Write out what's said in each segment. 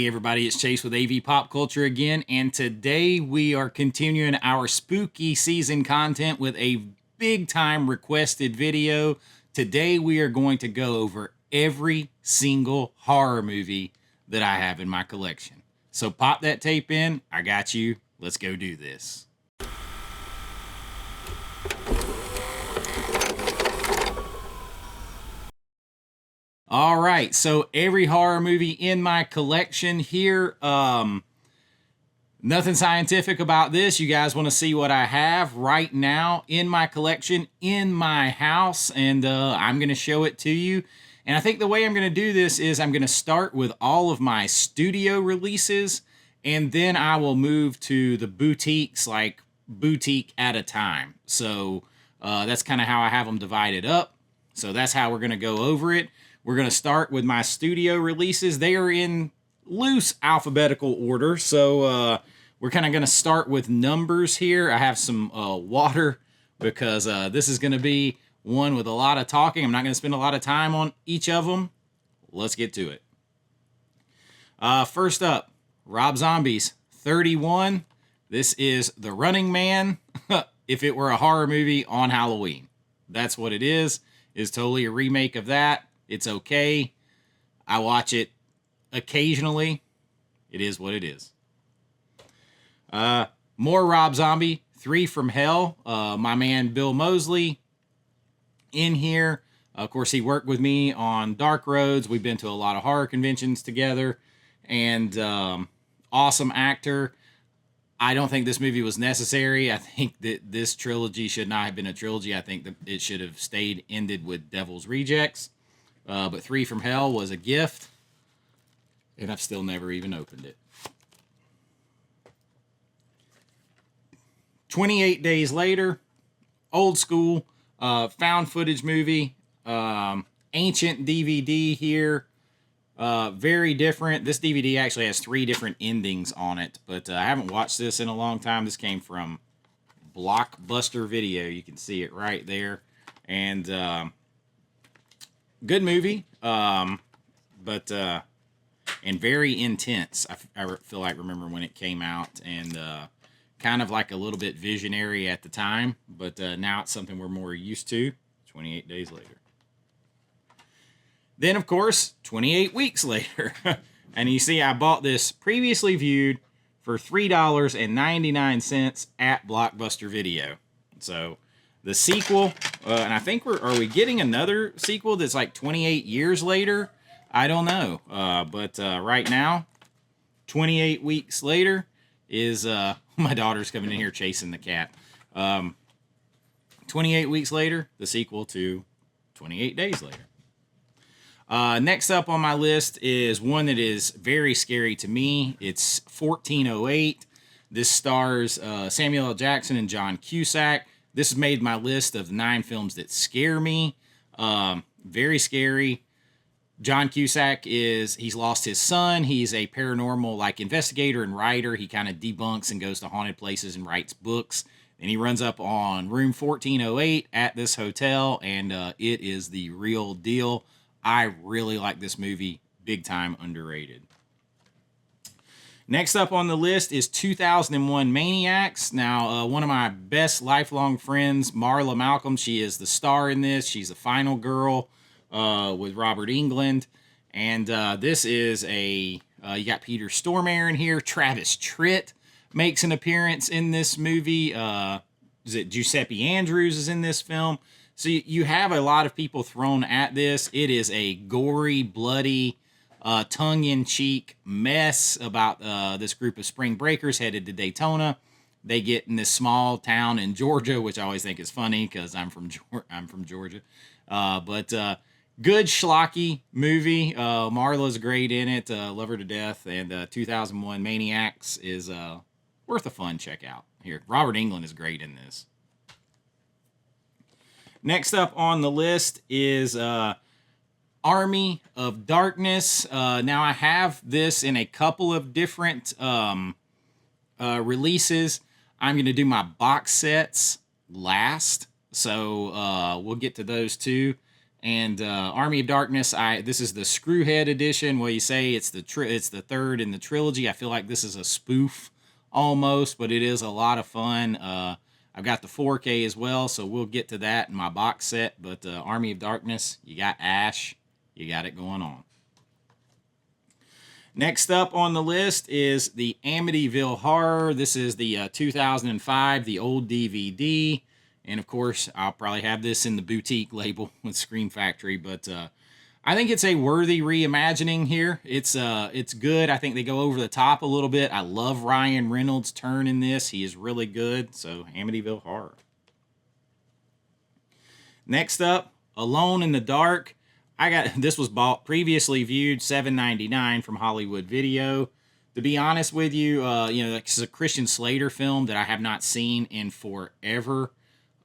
Hey everybody, it's Chase with AV Pop Culture again, and today we are continuing our spooky season content with a big time requested video. Today we are going to go over every single horror movie that I have in my collection. So pop that tape in, I got you, let's go do this. All right, so every horror movie in my collection here. Nothing scientific about this. You guys want to see what I have right now in my collection in my house, and I'm going to show it to you. And I think the way I'm going to do this is I'm going to start with all of my studio releases, and then I will move to the boutiques, like boutique at a time. So that's kind of how I have them divided up. So that's how we're going to go over it. We're going to start with my studio releases. They are in loose alphabetical order, so we're kind of going to start with numbers here. I have some water because this is going to be one with a lot of talking. I'm not going to spend a lot of time on each of them. Let's get to it. First up, Rob Zombie's 31. This is The Running Man if it were a horror movie on Halloween. That's what it is. It's totally a remake of that. It's okay. I watch it occasionally. It is what it is. More Rob Zombie, 3 from Hell. My man Bill Moseley in here. Of course, he worked with me on Dark Roads. We've been to a lot of horror conventions together. And awesome actor. I don't think this movie was necessary. I think that this trilogy should not have been a trilogy. I think that it should have ended with Devil's Rejects. But 3 from Hell was a gift, and I've still never even opened it. 28 Days Later, old school, found footage movie, ancient DVD here, very different. This DVD actually has 3 different endings on it, but I haven't watched this in a long time. This came from Blockbuster Video. You can see it right there, and good movie, but and very intense. I feel like remember when it came out, and kind of like a little bit visionary at the time, but now it's something we're more used to. 28 Days Later. Then, of course, 28 Weeks Later. And you see, I bought this previously viewed for $3.99 at Blockbuster Video. So the sequel, and I think are we getting another sequel that's like 28 years later? I don't know. But right now, 28 Weeks Later is, my daughter's coming in here chasing the cat. 28 Weeks Later, the sequel to 28 Days Later. Next up on my list is one that is very scary to me. It's 1408. This stars Samuel L. Jackson and John Cusack. This has made my list of 9 films that scare me. Very scary. John Cusack he's lost his son. He's a paranormal investigator and writer. He kind of debunks and goes to haunted places and writes books. And he runs up on room 1408 at this hotel, and it is the real deal. I really like this movie. Big time underrated. Next up on the list is 2001 Maniacs. Now, one of my best lifelong friends, Marla Malcolm, she is the star in this. She's the final girl with Robert Englund. And this is you got Peter Stormare in here. Travis Tritt makes an appearance in this movie. Is it Giuseppe Andrews is in this film? So you have a lot of people thrown at this. It is a gory, bloody, tongue-in-cheek mess about this group of spring breakers headed to Daytona. They get in this small town in Georgia, which I always think is funny because I'm from Georgia. But good schlocky movie. Marla's great in it. Love her to death. And 2001 Maniacs is worth a fun check out. Here, Robert Englund is great in this. Next up on the list is Army of Darkness. Now I have this in a couple of different releases. I'm going to do my box sets last, so we'll get to those too. And Army of Darkness, this is the Screwhead edition. Well, you say it's the third in the trilogy. I feel like this is a spoof almost, but it is a lot of fun. I've got the 4K as well, so we'll get to that in my box set. But Army of Darkness, you got Ash, you got it going on. Next up on the list is the Amityville Horror. This is the 2005, the old DVD. And of course, I'll probably have this in the boutique label with Scream Factory. But I think it's a worthy reimagining here. It's good. I think they go over the top a little bit. I love Ryan Reynolds' turn in this. He is really good. So Amityville Horror. Next up, Alone in the Dark. This was bought previously viewed $7.99 from Hollywood Video. To be honest with you, this is a Christian Slater film that I have not seen in forever.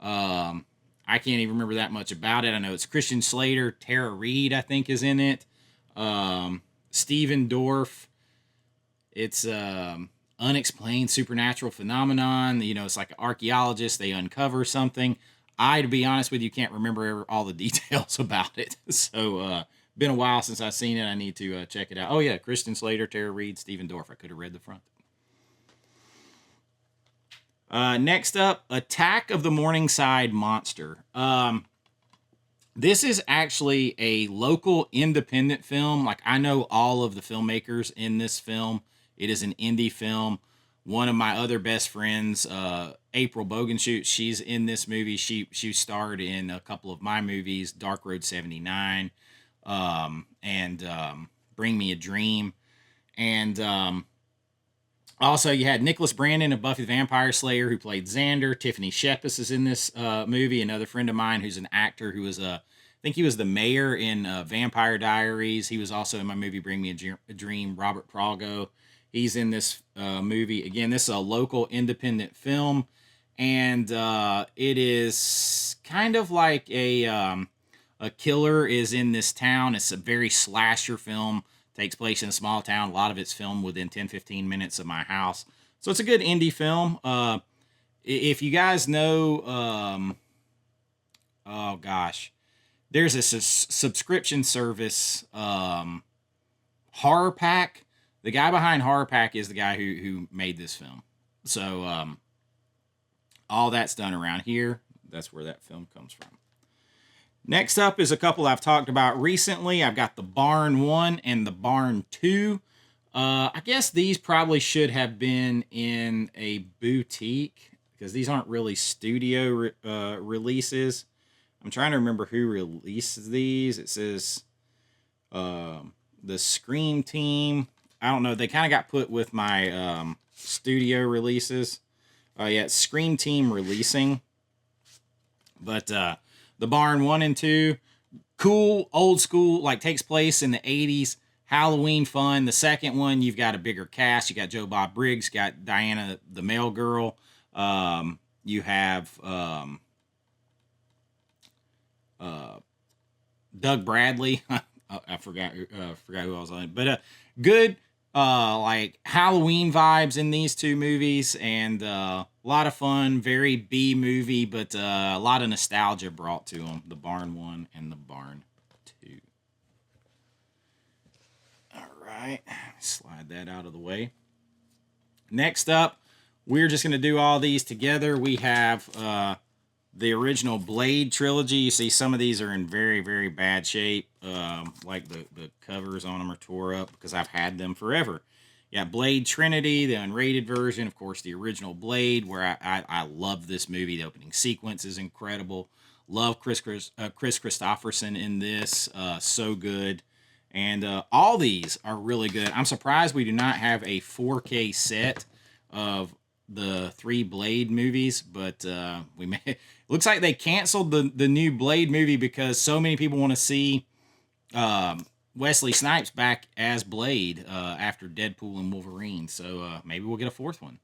I can't even remember that much about it. I know it's Christian Slater, Tara Reid, I think, is in it. Stephen Dorff. It's unexplained supernatural phenomenon. It's like an archaeologist. They uncover something. To be honest with you, can't remember all the details about it. So, been a while since I've seen it. I need to check it out. Oh, yeah, Christian Slater, Tara Reid, Stephen Dorff. I could have read the front. Next up, Attack of the Morningside Monster. This is actually a local independent film. Like, I know all of the filmmakers in this film. It is an indie film. One of my other best friends, April Bogenshoot, she's in this movie. She starred in a couple of my movies, Dark Road 79, and Bring Me a Dream. And also you had Nicholas Brandon of Buffy the Vampire Slayer, who played Xander. Tiffany Shepis is in this movie, another friend of mine who's an actor who was I think he was the mayor in Vampire Diaries. He was also in my movie Bring Me a Dream. Robert Prago. He's in this movie. Again, this is a local independent film, and it is kind of like a killer is in this town. It's a very slasher film. Takes place in a small town. A lot of it's filmed within 10-15 minutes of my house. So it's a good indie film. If you guys know, oh gosh, there's a subscription service, Horror Pack. The guy behind Horror Pack is the guy who made this film. So all that's done around here. That's where that film comes from. Next up is a couple I've talked about recently. I've got the Barn 1 and the Barn 2. I guess these probably should have been in a boutique because these aren't really studio releases. I'm trying to remember who released these. It says the Scream Team. I don't know. They kind of got put with my studio releases. Yeah, it's Scream Team Releasing. But the Barn 1 and 2, cool, old school, like takes place in the 80s. Halloween fun. The second one, you've got a bigger cast. You got Joe Bob Briggs, got Diana the Mail Girl. You have Doug Bradley. I forgot who I was on. But good like Halloween vibes in these two movies, and a lot of fun, very B movie, but a lot of nostalgia brought to them. The Barn 1 and the Barn 2. All right, slide that out of the way. Next up, we're just going to do all these together. We have the original Blade trilogy. You see some of these are in very, very bad shape. Like the covers on them are tore up because I've had them forever. Yeah, Blade Trinity, the unrated version. Of course, the original Blade, where I love this movie. The opening sequence is incredible. Love Chris Christopherson in this. So good. And all these are really good. I'm surprised we do not have a 4K set of the 3 Blade movies, but we may. Looks like they canceled the new Blade movie because so many people want to see Wesley Snipes back as Blade after Deadpool and Wolverine. So maybe we'll get a 4th one.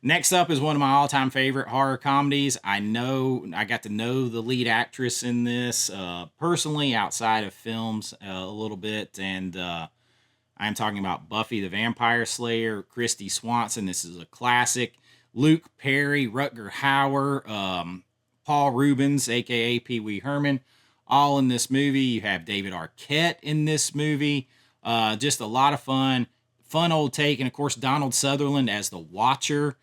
Next up is one of my all-time favorite horror comedies. I got to know the lead actress in this personally outside of films a little bit, and I'm talking about Buffy the Vampire Slayer, Christy Swanson. This is a classic. Luke Perry, Rutger Hauer, Paul Rubens, aka Pee Wee Herman, all in this movie. You have David Arquette in this movie. Just a lot of fun old take, and of course Donald Sutherland as the Watcher.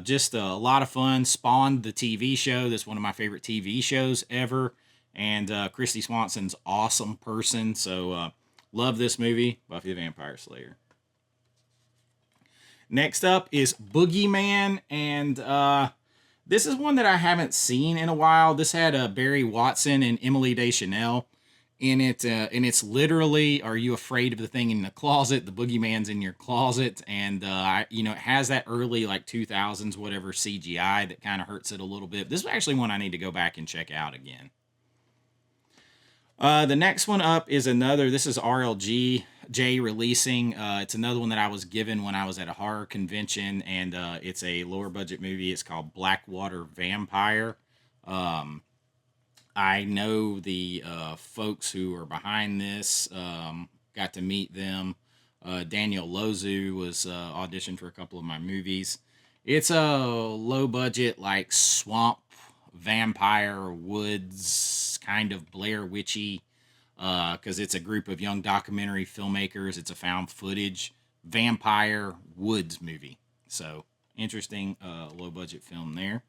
Just a lot of fun. Spawned the TV show. That's one of my favorite TV shows ever. And Christy Swanson's awesome person. So love this movie, Buffy the Vampire Slayer. Next up is Boogeyman, and this is one that I haven't seen in a while. This had Barry Watson and Emily Deschanel in it, and it's literally, are you afraid of the thing in the closet? The boogeyman's in your closet, and it has that early like 2000s whatever CGI that kind of hurts it a little bit. This is actually one I need to go back and check out again. The next one up is this is RLG J releasing. It's another one that I was given when I was at a horror convention, and it's a lower budget movie. It's called Blackwater Vampire. I know the folks who are behind this, got to meet them. Daniel Lozu was auditioned for a couple of my movies. It's a low budget, like swamp vampire woods kind of Blair Witchy, because it's a group of young documentary filmmakers. It's a found footage vampire woods movie. So interesting low budget film there.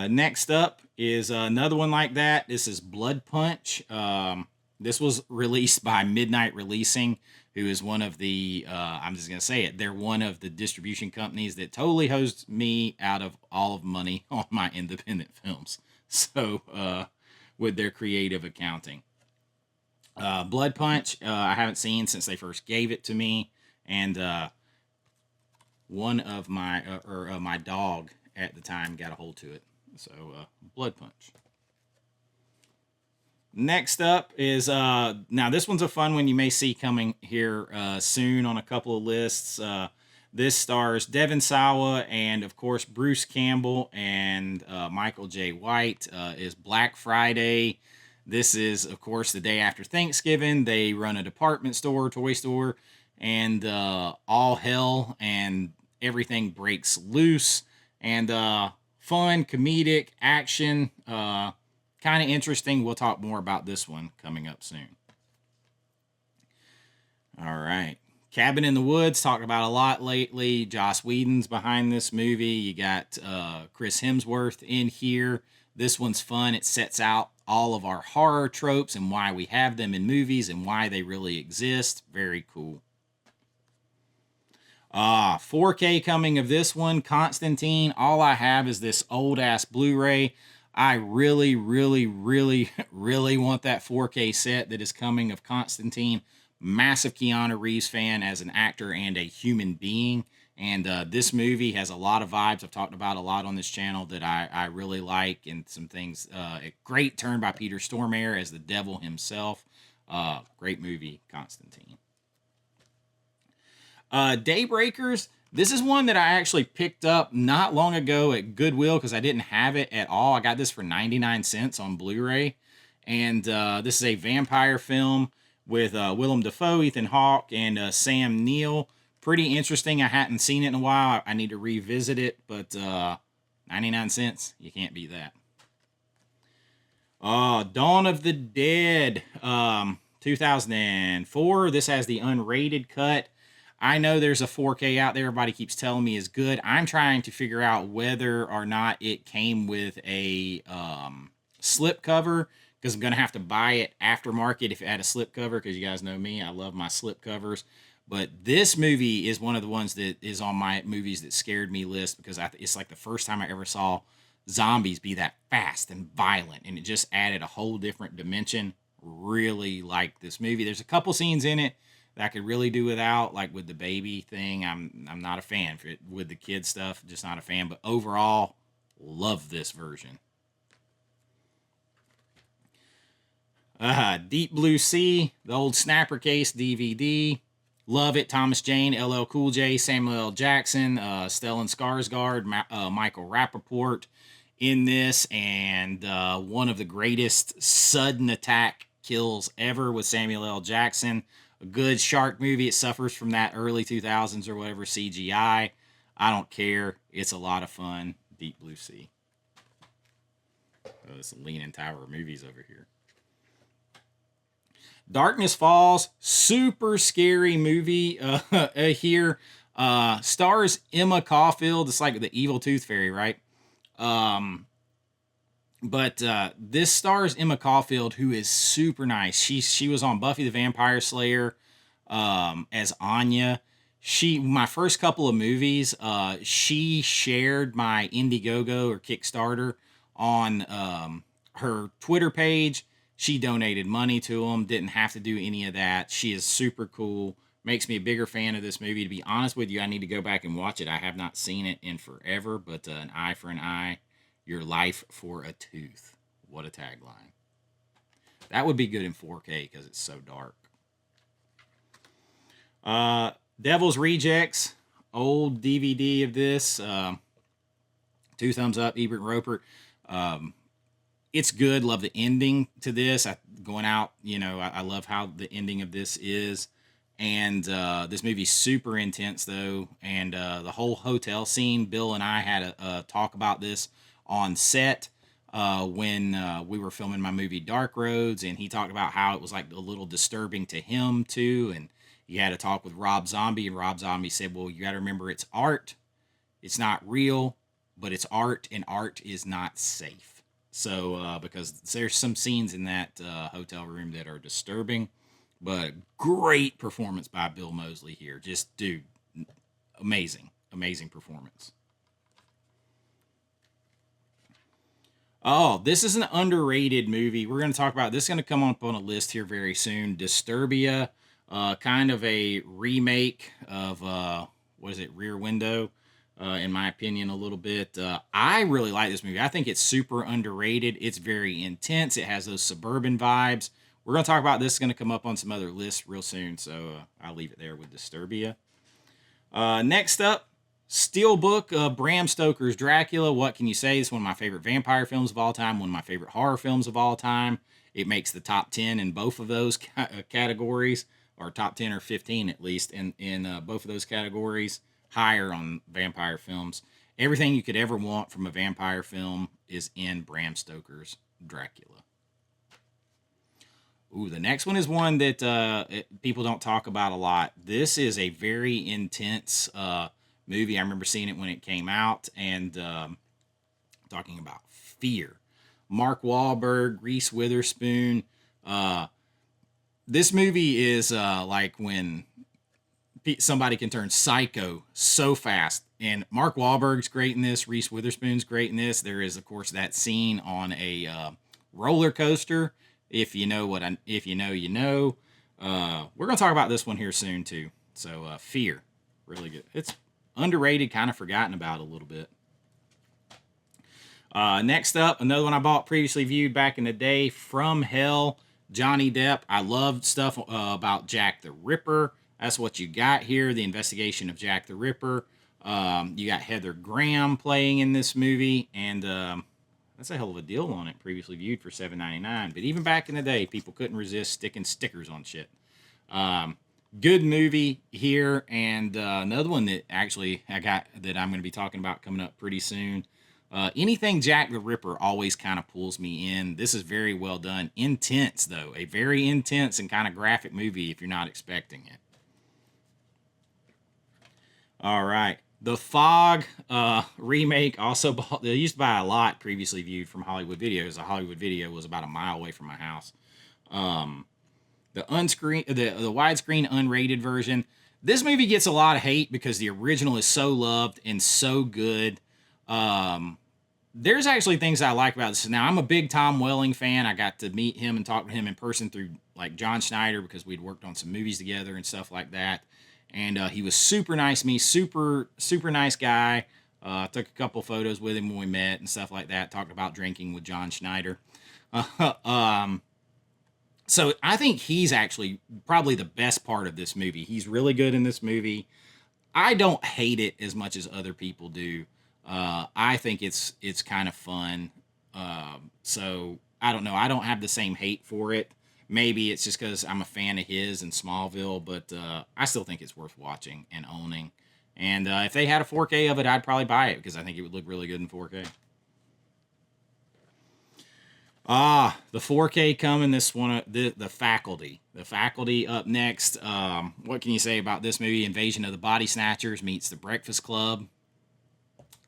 Next up is another one like that. This is Blood Punch. This was released by Midnight Releasing, who is one of the, I'm just going to say it, they're one of the distribution companies that totally hosed me out of all of money on my independent films. So, with their creative accounting. Blood Punch, I haven't seen since they first gave it to me. And one of my dog at the time got a hold to it. So, Blood Punch. Next up is, now this one's a fun one you may see coming here soon on a couple of lists. This stars Devon Sawa and, of course, Bruce Campbell and Michael J. White. Is Black Friday. This is, of course, the day after Thanksgiving. They run a department store, toy store, and all hell and everything breaks loose. And fun, comedic, action, kind of interesting. We'll talk more about this one coming up soon. All right. Cabin in the Woods, talked about a lot lately. Joss Whedon's behind this movie. You got Chris Hemsworth in here. This one's fun. It sets out all of our horror tropes and why we have them in movies and why they really exist. Very cool. 4K coming of this one, Constantine. All I have is this old ass Blu-ray. I really, really, really, really want that 4K set that is coming of Constantine. Massive Keanu Reeves fan as an actor and a human being. And this movie has a lot of vibes I've talked about a lot on this channel that I really like, and some things. A great turn by Peter Stormare as the devil himself. Great movie, Constantine. Daybreakers. This is one that I actually picked up not long ago at Goodwill because I didn't have it at all. I got this for 99 cents on Blu-ray. And this is a vampire film with Willem Dafoe, Ethan Hawke, and Sam Neill. Pretty interesting. I hadn't seen it in a while. I need to revisit it, but 99 cents, you can't beat that. Dawn of the Dead, 2004. This has the unrated cut. I know there's a 4K out there everybody keeps telling me is good. I'm trying to figure out whether or not it came with a slip cover, because I'm going to have to buy it aftermarket if it had a slip cover, because you guys know me, I love my slip covers. But this movie is one of the ones that is on my movies that scared me list, because it's like the first time I ever saw zombies be that fast and violent, and it just added a whole different dimension. Really like this movie. There's a couple scenes in it that I could really do without, like with the baby thing. I'm not a fan for it. With the kid stuff, just not a fan. But overall, love this version. Deep Blue Sea, the old Snapper Case DVD. Love it. Thomas Jane, LL Cool J, Samuel L. Jackson, Stellan Skarsgård, Michael Rappaport in this, and one of the greatest sudden attack kills ever with Samuel L. Jackson. A good shark movie. It suffers from that early 2000s or whatever CGI. I don't care. It's a lot of fun. Deep Blue Sea. This Leaning Tower of movies over here. Darkness Falls, super scary movie here. Stars Emma Caulfield. It's like the evil Tooth Fairy, right? But this stars Emma Caulfield, who is super nice. She was on Buffy the Vampire Slayer as Anya. My first couple of movies, she shared my Indiegogo or Kickstarter on her Twitter page. She donated money to them. Didn't have to do any of that. She is super cool. Makes me a bigger fan of this movie. To be honest with you, I need to go back and watch it. I have not seen it in forever, but an eye for an eye, your life for a tooth. What a tagline. That would be good in 4K because it's so dark. Devil's Rejects, old DVD of this. 2 thumbs up, Ebert and Roper. It's good. Love the ending to this. Going out, I love how the ending of this is. And this movie's super intense, though. And the whole hotel scene, Bill and I had a talk about this on set when we were filming my movie Dark Roads. And he talked about how it was like a little disturbing to him, too. And he had a talk with Rob Zombie. And Rob Zombie said, well, you got to remember it's art. It's not real, but it's art. And art is not safe. So because there's some scenes in that hotel room that are disturbing. But great performance by Bill Moseley here. Just, dude, amazing performance. Oh, this is an underrated movie. We're going to talk about this. Is going to come up on a list here very soon. Disturbia, kind of a remake of Rear Window. In my opinion, a little bit. I really like this movie. I think it's super underrated. It's very intense. It has those suburban vibes. We're going to talk about this. It's going to come up on some other lists real soon, so I'll leave it there with Disturbia. Next up, Steelbook, Bram Stoker's Dracula. What can you say? It's one of my favorite vampire films of all time, one of my favorite horror films of all time. It makes the top 10 in both of those categories, or top 10 or 15 at least, in both of those categories. Higher on vampire films. Everything you could ever want from a vampire film is in Bram Stoker's Dracula. Ooh, the next one is one that people don't talk about a lot. This is a very intense movie. I remember seeing it when it came out, and talking about fear. Mark Wahlberg, Reese Witherspoon. This movie is like when somebody can turn psycho so fast. And Mark Wahlberg's great in this. Reese Witherspoon's great in this. There is, of course, that scene on a roller coaster. If you know if you know, you know. We're gonna talk about this one here soon too. So, Fear, really good. It's underrated, kind of forgotten about a little bit. Next up, another one I bought previously viewed back in the day. From Hell, Johnny Depp. I loved stuff about Jack the Ripper. That's what you got here. The investigation of Jack the Ripper. You got Heather Graham playing in this movie, and that's a hell of a deal on it. Previously viewed for $7.99. But even back in the day, people couldn't resist sticking stickers on shit. Good movie here, and another one that actually I got that I'm going to be talking about coming up pretty soon. Anything Jack the Ripper always kind of pulls me in. This is very well done. Intense, though. A very intense and kind of graphic movie if you're not expecting it. All right. The Fog remake, also bought, they used to buy a lot previously viewed from Hollywood Videos. The Hollywood Video was about a mile away from my house. The widescreen unrated version. This movie gets a lot of hate because the original is so loved and so good. There's actually things I like about this. Now, I'm a big Tom Welling fan. I got to meet him and talk to him in person through like John Schneider because we'd worked on some movies together and stuff like that. And he was super nice to me, super nice guy. Took a couple photos with him when we met and stuff like that. Talked about drinking with John Schneider. So I think he's actually probably the best part of this movie. He's really good in this movie. I don't hate it as much as other people do. I think it's kind of fun. So I don't know. I don't have the same hate for it. Maybe it's just because I'm a fan of his and Smallville, but I still think it's worth watching and owning. And if they had a 4K of it, I'd probably buy it because I think it would look really good in 4K. The 4K coming. This one, the Faculty. The Faculty up next. What can you say about this movie? Invasion of the Body Snatchers meets The Breakfast Club.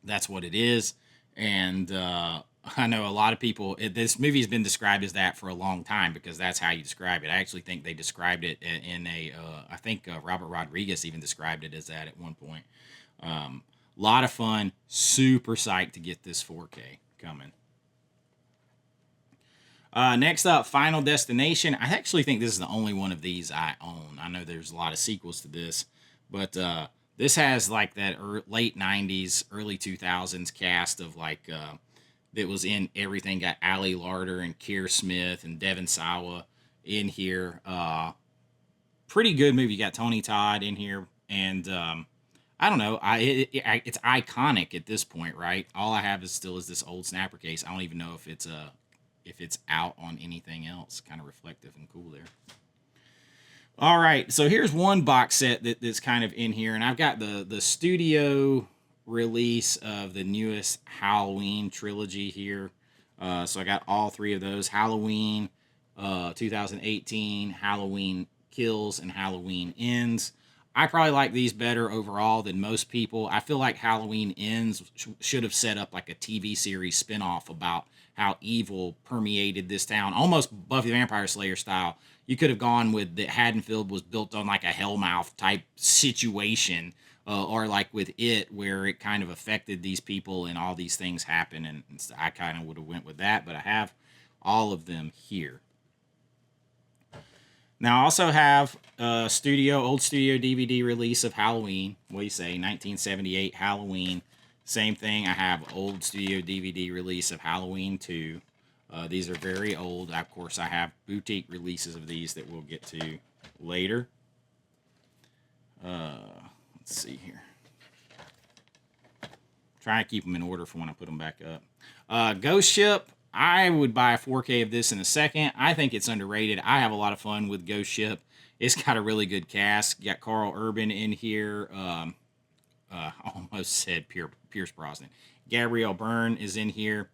That's what it is. And I know a lot of people, this movie has been described as that for a long time because that's how you describe it. I actually think they described it in I think Robert Rodriguez even described it as that at one point. Lot of fun. Super psyched to get this 4K coming. Next up, Final Destination. I actually think this is the only one of these I own. I know there's a lot of sequels to this, but this has like that late 90s, early 2000s cast of like, that was in everything. Got Ali Larder and Keir Smith and Devon Sawa in here. Pretty good movie. You got Tony Todd in here. And I don't know. It's iconic at this point, right? All I have is this old snapper case. I don't even know if it's out on anything else. Kind of reflective and cool there. All right, so here's one box set that's kind of in here, and I've got the studio release of the newest Halloween trilogy here. So I got all three of those: Halloween 2018, Halloween Kills, and Halloween Ends. I probably like these better overall than most people. I feel like Halloween Ends should have set up like a TV series spinoff about how evil permeated this town, almost Buffy the Vampire Slayer style. You could have gone with that Haddonfield was built on like a Hellmouth type situation, or like with It, where it kind of affected these people and all these things happen. And I kind of would have went with that, but I have all of them here. Now I also have old studio DVD release of Halloween. What do you say? 1978 Halloween. Same thing. I have old studio DVD release of Halloween 2. These are very old. Of course, I have boutique releases of these that we'll get to later. Let's see here. Try to keep them in order for when I put them back up. Ghost Ship. I would buy a 4K of this in a second. I think it's underrated. I have a lot of fun with Ghost Ship. It's got a really good cast. You got Carl Urban in here. Almost said Pierce Brosnan. Gabrielle Byrne is in here.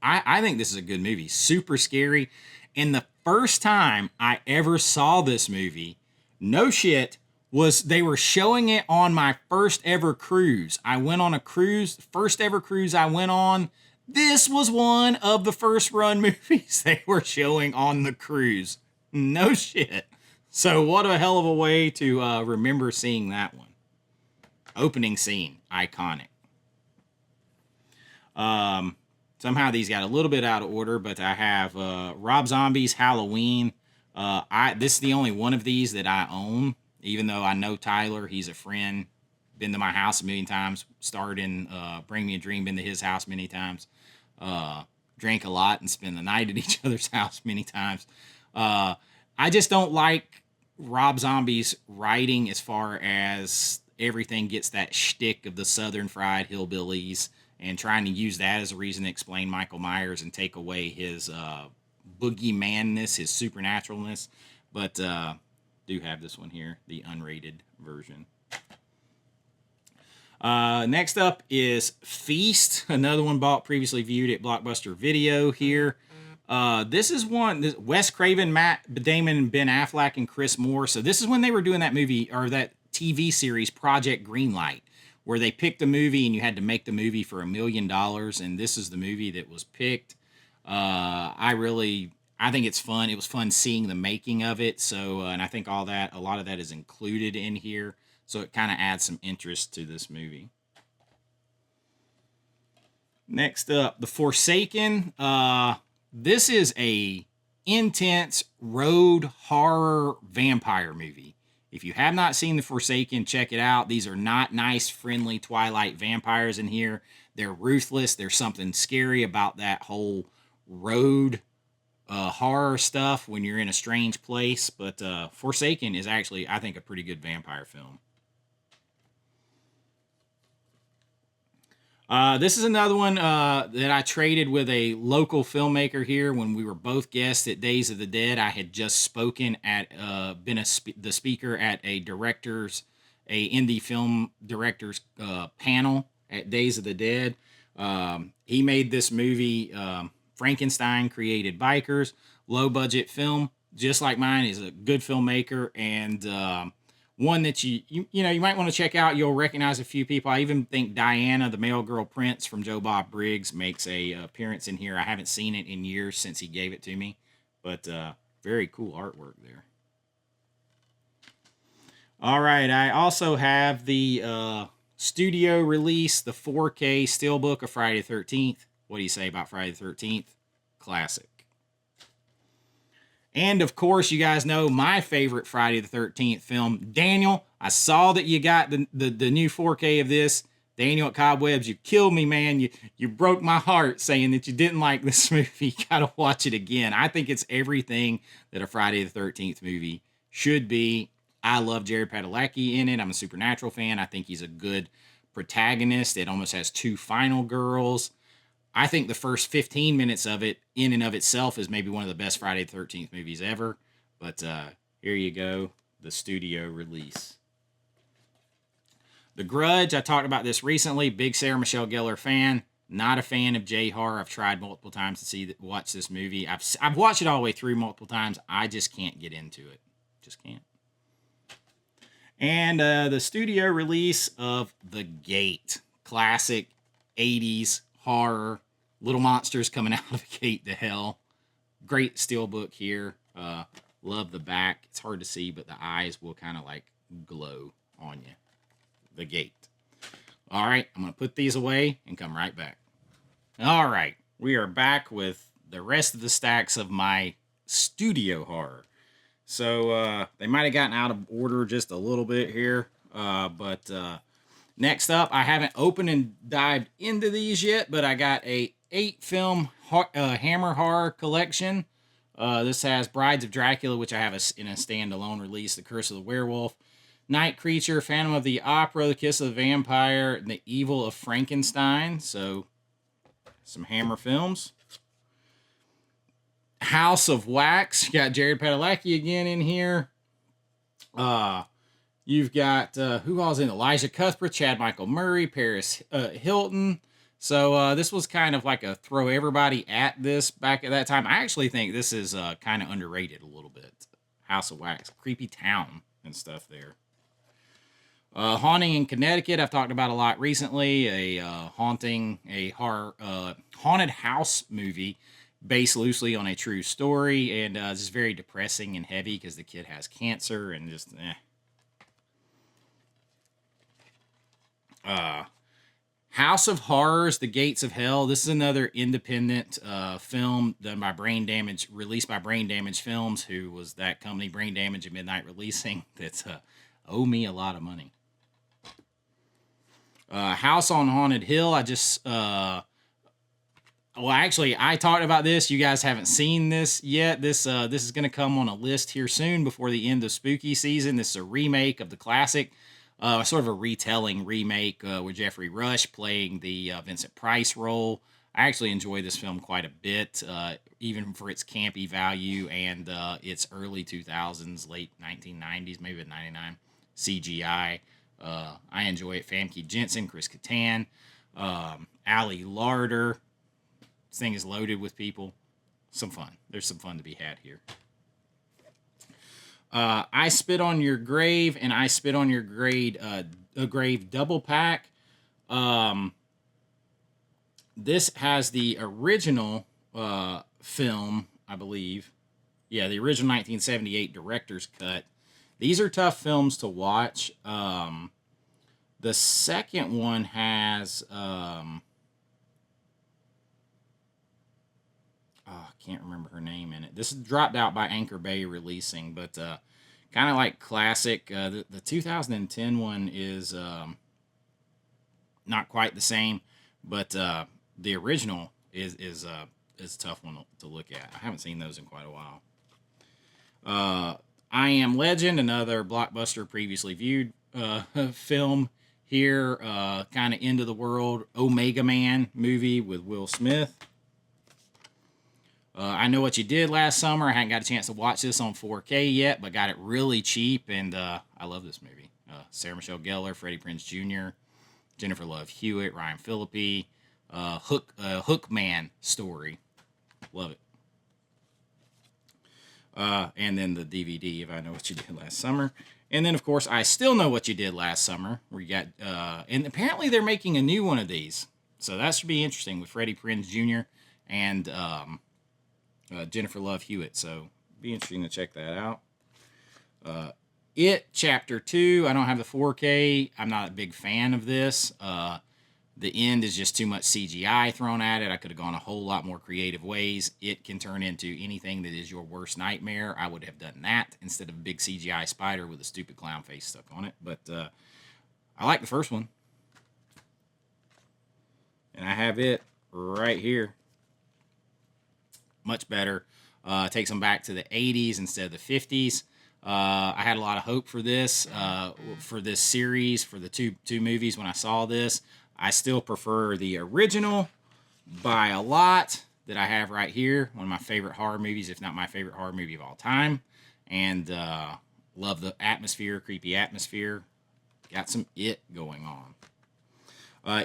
I think this is a good movie. Super scary. And the first time I ever saw this movie, no shit, was they were showing it on my first ever cruise. I went on a cruise. First ever cruise I went on. This was one of the first run movies they were showing on the cruise. No shit. So what a hell of a way to remember seeing that one. Opening scene, iconic. Somehow these got a little bit out of order, but I have Rob Zombie's Halloween. This is the only one of these that I own, even though I know Tyler. He's a friend. Been to my house a million times. Starred in Bring Me a Dream. Been to his house many times. Drank a lot and spent the night at each other's house many times. I just don't like Rob Zombie's writing as far as everything gets that shtick of the Southern fried hillbillies and trying to use that as a reason to explain Michael Myers and take away his boogey-manness, his supernaturalness. But do have this one here, the unrated version. Next up is Feast, another one bought previously viewed at Blockbuster Video here. This is one, Wes Craven, Matt Damon, and Ben Affleck, and Chris Moore. So this is when they were doing that movie, or that TV series, Project Greenlight, where they picked a movie and you had to make the movie for $1 million. And this is the movie that was picked. I think it's fun. It was fun seeing the making of it. So, and I think a lot of that is included in here. So it kind of adds some interest to this movie. Next up, The Forsaken. This is a intense road horror vampire movie. If you have not seen The Forsaken, check it out. These are not nice, friendly Twilight vampires in here. They're ruthless. There's something scary about that whole road horror stuff when you're in a strange place. But Forsaken is actually, I think, a pretty good vampire film. This is another one that I traded with a local filmmaker here when we were both guests at Days of the Dead. I had just spoken at, the speaker at a indie film directors panel at Days of the Dead. He made this movie Frankenstein created bikers. Low budget film, just like mine. Is a good filmmaker, and one that you might want to check out. You'll recognize a few people. I even think Diana, the male girl prince from Joe Bob Briggs, makes a appearance in here. I haven't seen it in years since he gave it to me, but very cool artwork there. All right, I also have the studio release, the 4K Steelbook of Friday the 13th. What do you say about Friday the 13th? Classic. And of course, you guys know my favorite Friday the 13th film. Daniel, I saw that you got the new 4K of this. Daniel at Cobwebs, you killed me, man. You broke my heart saying that you didn't like this movie. You gotta watch it again. I think it's everything that a Friday the 13th movie should be. I love Jared Padalecki in it. I'm a Supernatural fan. I think he's a good protagonist. It almost has two final girls. I think the first 15 minutes of it, in and of itself, is maybe one of the best Friday the 13th movies ever. But here you go, the studio release. The Grudge, I talked about this recently. Big Sarah Michelle Gellar fan. Not a fan of J-horror. I've tried multiple times to watch this movie. I've watched it all the way through multiple times. I just can't get into it. Just can't. And the studio release of The Gate. Classic 80s horror. Little monsters coming out of a gate to hell. Great steelbook here. Love the back. It's hard to see, but the eyes will kind of like glow on you. The Gate. All right, I'm going to put these away and come right back. All right, we are back with the rest of the stacks of my studio horror. So they might have gotten out of order just a little bit here, but next up, I haven't opened and dived into these yet, but I got a 8-film Hammer horror collection. This has Brides of Dracula, which I have in a standalone release, The Curse of the Werewolf, Night Creature, Phantom of the Opera, The Kiss of the Vampire, and The Evil of Frankenstein. So, some Hammer films. House of Wax. You got Jared Padalecki again in here. You've got, who all's in it? Elijah Cuthbert, Chad Michael Murray, Paris Hilton. So this was kind of like a throw everybody at this back at that time. I actually think this is kind of underrated a little bit. House of Wax. Creepy town and stuff there. Haunting in Connecticut, I've talked about a lot recently. A horror, haunted house movie based loosely on a true story. And this is very depressing and heavy because the kid has cancer and just, House of Horrors, The Gates of Hell. This is another independent film done by Brain Damage, released by Brain Damage Films, who was that company, Brain Damage at Midnight Releasing, that's owe me a lot of money. House on Haunted Hill. I talked about this. You guys haven't seen this yet. This is going to come on a list here soon before the end of spooky season. This is a remake of the classic. Sort of a retelling remake with Jeffrey Rush playing the Vincent Price role. I actually enjoy this film quite a bit, even for its campy value and its early 2000s, late 1990s, maybe 99 CGI. I enjoy it. Famke Jensen, Chris Kattan, Ali Larder. This thing is loaded with people. Some fun. There's some fun to be had here. I Spit on Your Grave and I Spit on Your Grave double pack. This has the original film, I believe. Yeah, the original 1978 director's cut. These are tough films to watch. The second one has... I can't remember her name in it. This is dropped out by Anchor Bay Releasing, but kind of like classic. The 2010 one is not quite the same, but the original is a tough one to look at. I haven't seen those in quite a while. I Am Legend, another blockbuster previously viewed film here, kind of End of the World Omega Man movie with Will Smith. I Know What You Did Last Summer. I hadn't got a chance to watch this on 4K yet, but got it really cheap, and I love this movie. Sarah Michelle Gellar, Freddie Prinze Jr., Jennifer Love Hewitt, Ryan Phillippe, Hookman story. love it. And then the DVD, If I Know What You Did Last Summer. And then, of course, I Still Know What You Did Last Summer, where you got, and apparently they're making a new one of these. So that should be interesting with Freddie Prinze Jr. and Jennifer Love Hewitt. So be interesting to check that out. It Chapter 2. I don't have the 4K. I'm not a big fan of this. The end is just too much CGI thrown at it. I could have gone a whole lot more creative ways. It can turn into anything that is your worst nightmare. I would have done that instead of a big CGI spider with a stupid clown face stuck on it. But I like the first one. And I have it right here. Much better. Takes them back to the 80s instead of the 50s. I had a lot of hope for this series, for the two movies when I saw this. I still prefer the original by a lot that I have right here. One of my favorite horror movies, if not my favorite horror movie of all time. And love the atmosphere, creepy atmosphere. Got some It going on.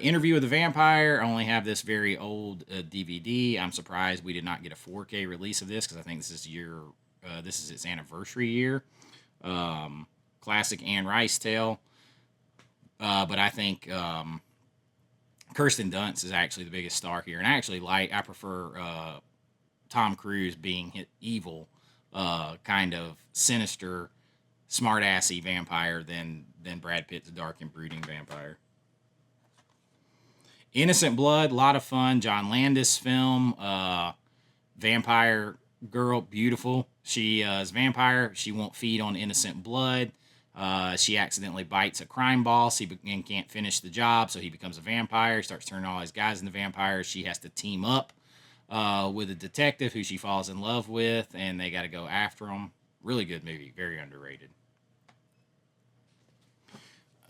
Interview with the Vampire. I only have this very old DVD. I'm surprised we did not get a 4K release of this because I think this is its anniversary year. Classic Anne Rice tale. But I think Kirsten Dunst is actually the biggest star here, and I prefer Tom Cruise being evil, kind of sinister, smart-assy vampire than Brad Pitt's dark and brooding vampire. Innocent Blood, a lot of fun. John Landis film. Vampire girl, beautiful. She is vampire. She won't feed on innocent blood. She accidentally bites a crime boss. And can't finish the job, so he becomes a vampire. Starts turning all his guys into vampires. She has to team up with a detective who she falls in love with, and they got to go after him. Really good movie. Very underrated.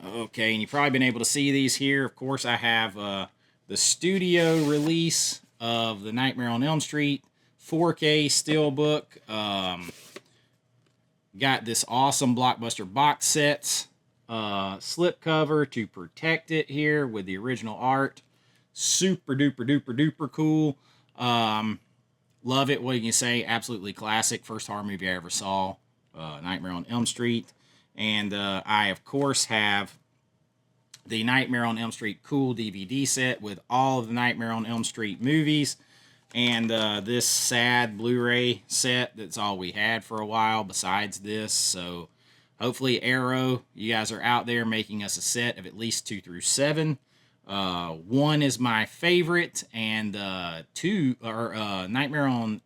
Okay, and you've probably been able to see these here. Of course, I have the studio release of the Nightmare on Elm Street 4K Steelbook. Got this awesome Blockbuster box sets slip cover to protect it here with the original art. Super duper duper duper cool. Love it. What can you say? Absolutely classic. First horror movie I ever saw. Nightmare on Elm Street. And I, of course, have the Nightmare on Elm Street Cool DVD set with all of the Nightmare on Elm Street movies. And this sad Blu-ray set, that's all we had for a while besides this. So hopefully Arrow, you guys are out there making us a set of at least 2 through 7. 1 is my favorite, and 2, or Nightmare on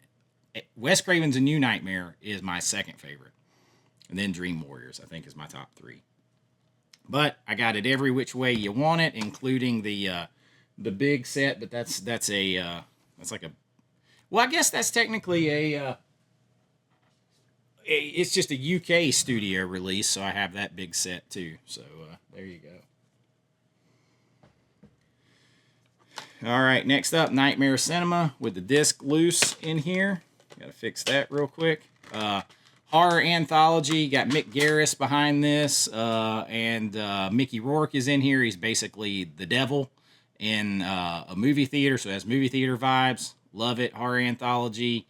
Wes Craven's A New Nightmare is my second favorite. And then Dream Warriors, I think, is my top 3. But I got it every which way you want it, including the big set. But that's like a, well, I guess that's technically it's just a UK studio release, so I have that big set too. So there you go. All right, next up, Nightmare Cinema with the disc loose in here. Got to fix that real quick. Horror anthology. Got Mick Garris behind this, and Mickey Rourke is in here. He's basically the devil in a movie theater, so it has movie theater vibes. Love it. Horror anthology.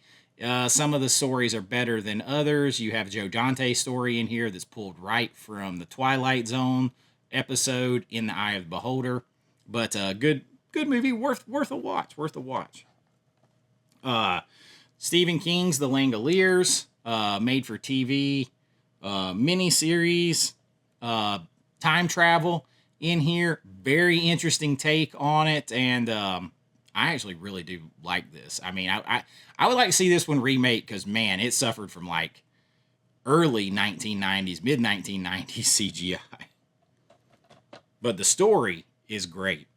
Some of the stories are better than others. You have Joe Dante's story in here that's pulled right from the Twilight Zone episode, In the Eye of the Beholder. But good movie, worth a watch. Worth a watch. Stephen King's The Langoliers. Made for TV miniseries, time travel in here. Very interesting take on it, and I actually really do like this. I mean, I would like to see this one remake because, man, it suffered from like early 1990s, mid 1990s CGI. But the story is great,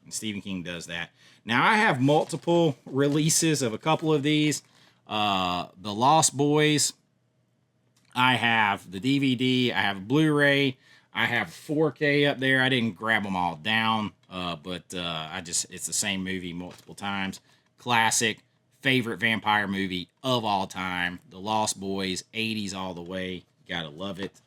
and Stephen King does that. Now I have multiple releases of a couple of these. The Lost Boys. I have the DVD. I have Blu-ray. I have 4K up there. I didn't grab them all down, but it's the same movie multiple times. Classic, favorite vampire movie of all time. The Lost Boys, 80s all the way. Gotta love it.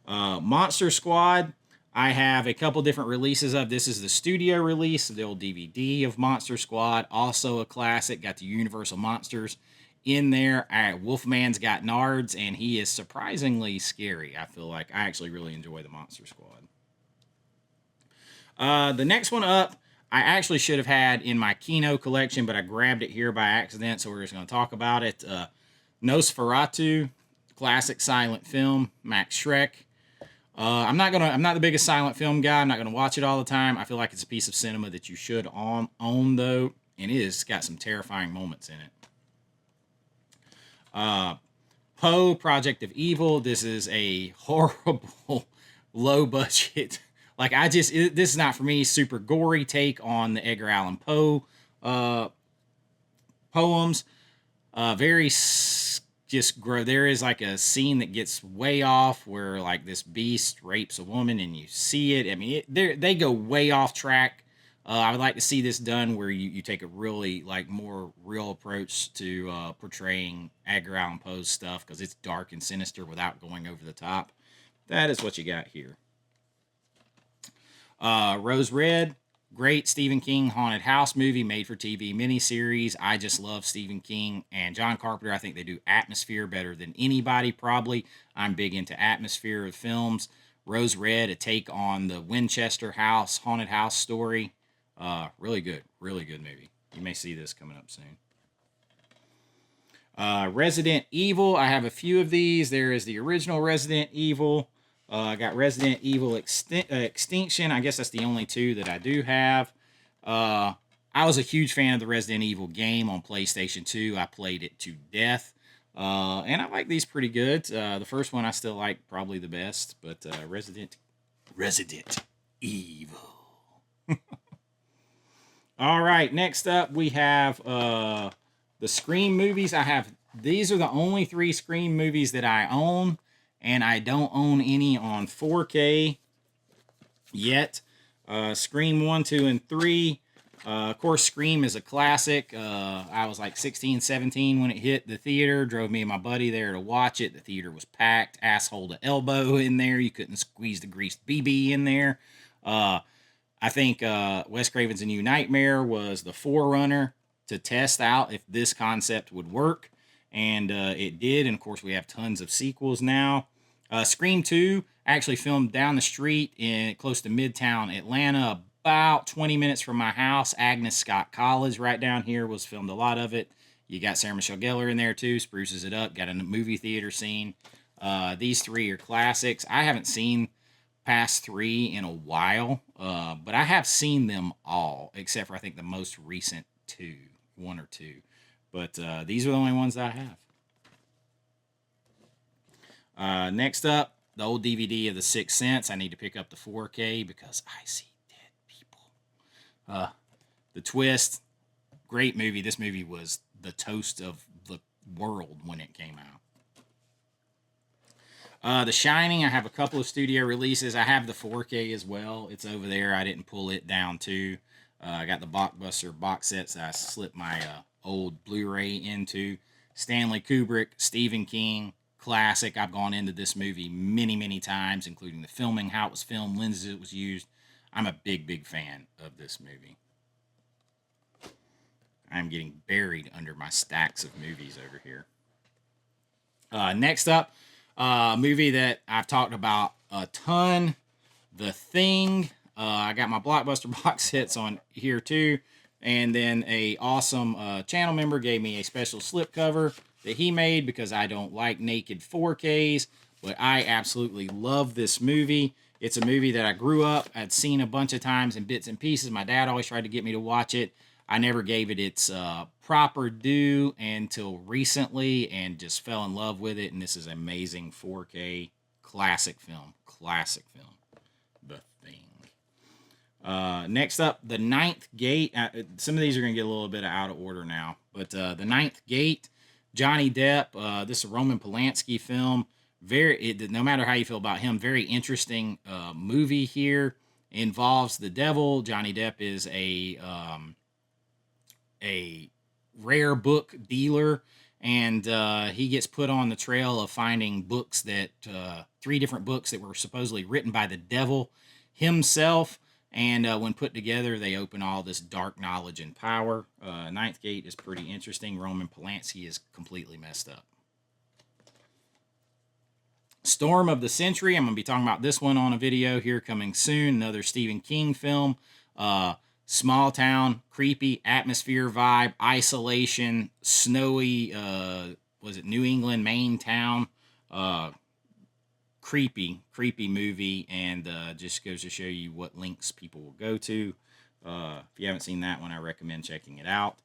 Monster Squad. I have a couple different releases of this. Is the studio release of the old DVD of Monster Squad, also a classic. Got the Universal Monsters in there. Wolfman's got Nards, and he is surprisingly scary. I feel like I actually really enjoy the Monster Squad. The next one up, I actually should have had in my Kino collection, but I grabbed it here by accident, so we're just going to talk about it. Nosferatu, classic silent film. Max Schreck. I'm not the biggest silent film guy. I'm not gonna watch it all the time. I feel like it's a piece of cinema that you should own though, and it has got some terrifying moments in it. Poe, Project of Evil. This is a horrible, low budget. Like this is not for me. Super gory take on the Edgar Allan Poe poems. Very just grow. There is like a scene that gets way off where like this beast rapes a woman and you see it. I mean, they go way off track. I would like to see this done where you take a really like more real approach to portraying Edgar Allan Poe's stuff, because it's dark and sinister without going over the top. That is what you got here. Rose Red, great Stephen King haunted house movie, made for TV miniseries. I just love Stephen King and John Carpenter. I think they do atmosphere better than anybody, probably. I'm big into atmosphere of films. Rose Red, a take on the Winchester House haunted house story. Really good movie. You may see this coming up soon. Resident Evil, I have a few of these. There is the original Resident Evil. I got Resident Evil Extinction. I guess that's the only two that I do have. I was a huge fan of the Resident Evil game on PlayStation 2. I played it to death. And I like these pretty good. The first one I still like probably the best, but Resident Evil. All right, next up we have the Scream movies. These are the only 3 Scream movies that I own, and I don't own any on 4K yet. Scream 1, 2, and 3. Of course, Scream is a classic. I was like 16, 17 when it hit the theater. Drove me and my buddy there to watch it. The theater was packed, asshole to elbow in there. You couldn't squeeze the greased BB in there. I think Wes Craven's A New Nightmare was the forerunner to test out if this concept would work. And it did. And, of course, we have tons of sequels now. Scream 2 actually filmed down the street in close to Midtown Atlanta, about 20 minutes from my house. Agnes Scott College right down here was filmed a lot of it. You got Sarah Michelle Gellar in there, too. Spruces it up. Got a movie theater scene. These 3 are classics. I haven't seen past 3 in a while, but I have seen them all, except for I think the most recent 2, 1 or 2. But these are the only ones that I have. Next up, the old DVD of The Sixth Sense. I need to pick up the 4K because I see dead people. The Twist, great movie. This movie was the toast of the world when it came out. The Shining, I have a couple of studio releases. I have the 4K as well. It's over there. I didn't pull it down too. I got the Blockbuster box sets that I slipped my old Blu-ray into. Stanley Kubrick, Stephen King, classic. I've gone into this movie many, many times, including the filming, how it was filmed, lenses it was used. I'm a big, big fan of this movie. I'm getting buried under my stacks of movies over here. Next up, a movie that I've talked about a ton, The Thing. I got my Blockbuster box sets on here too. And then a awesome channel member gave me a special slipcover that he made because I don't like naked 4Ks. But I absolutely love this movie. It's a movie that I grew up, I'd seen a bunch of times in bits and pieces. My dad always tried to get me to watch it. I never gave it its proper due until recently and just fell in love with it. And this is an amazing 4K classic film. The Thing. Next up, The Ninth Gate. Some of these are going to get a little bit out of order now. But The Ninth Gate, Johnny Depp. This is a Roman Polanski film. No matter how you feel about him, very interesting movie here. Involves the devil. Johnny Depp is a rare book dealer, and he gets put on the trail of finding books that 3 different books that were supposedly written by the devil. himself. And when put together, they open all this dark knowledge and power. Ninth Gate is pretty interesting. Roman Polanski is completely messed up. Storm of the Century. I'm going to be talking about this one on a video here coming soon. Another Stephen King film. Small town, creepy atmosphere vibe, isolation, snowy, was it New England, Maine town? Creepy movie, and just goes to show you what links people will go to. If you haven't seen that one, I recommend checking it out.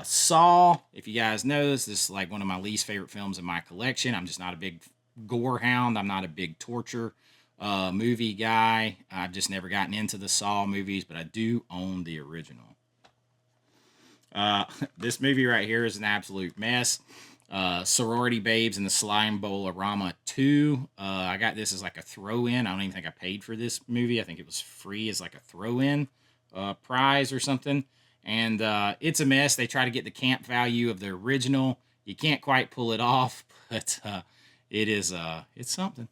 Saw, if you guys know this is like one of my least favorite films in my collection. I'm just not a big gore hound. I'm not a big torture movie guy. I've just never gotten into the Saw movies, but I do own the original. This movie right here is an absolute mess. Sorority Babes and the Slime Bowl-orama 2. I got this as like a throw-in. I don't even think I paid for this movie. I think it was free as like a throw-in prize or something. And it's a mess. They try to get the camp value of the original. You can't quite pull it off, but it's something.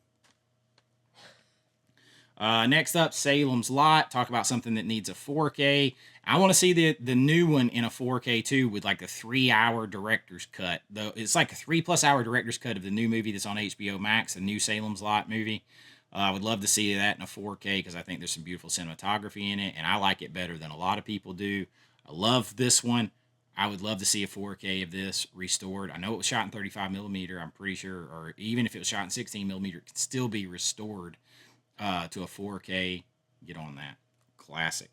Next up, Salem's Lot. Talk about something that needs a 4K. I want to see the new one in a 4K too, with like a 3-hour director's cut. Though it's like a 3+ hour director's cut of the new movie that's on HBO Max, the new Salem's Lot movie. I would love to see that in a 4K because I think there's some beautiful cinematography in it, and I like it better than a lot of people do. I love this one. I would love to see a 4K of this restored. I know it was shot in 35 millimeter. I'm pretty sure, or even if it was shot in 16 millimeter, it could still be restored to a 4K. Get on that. Classic.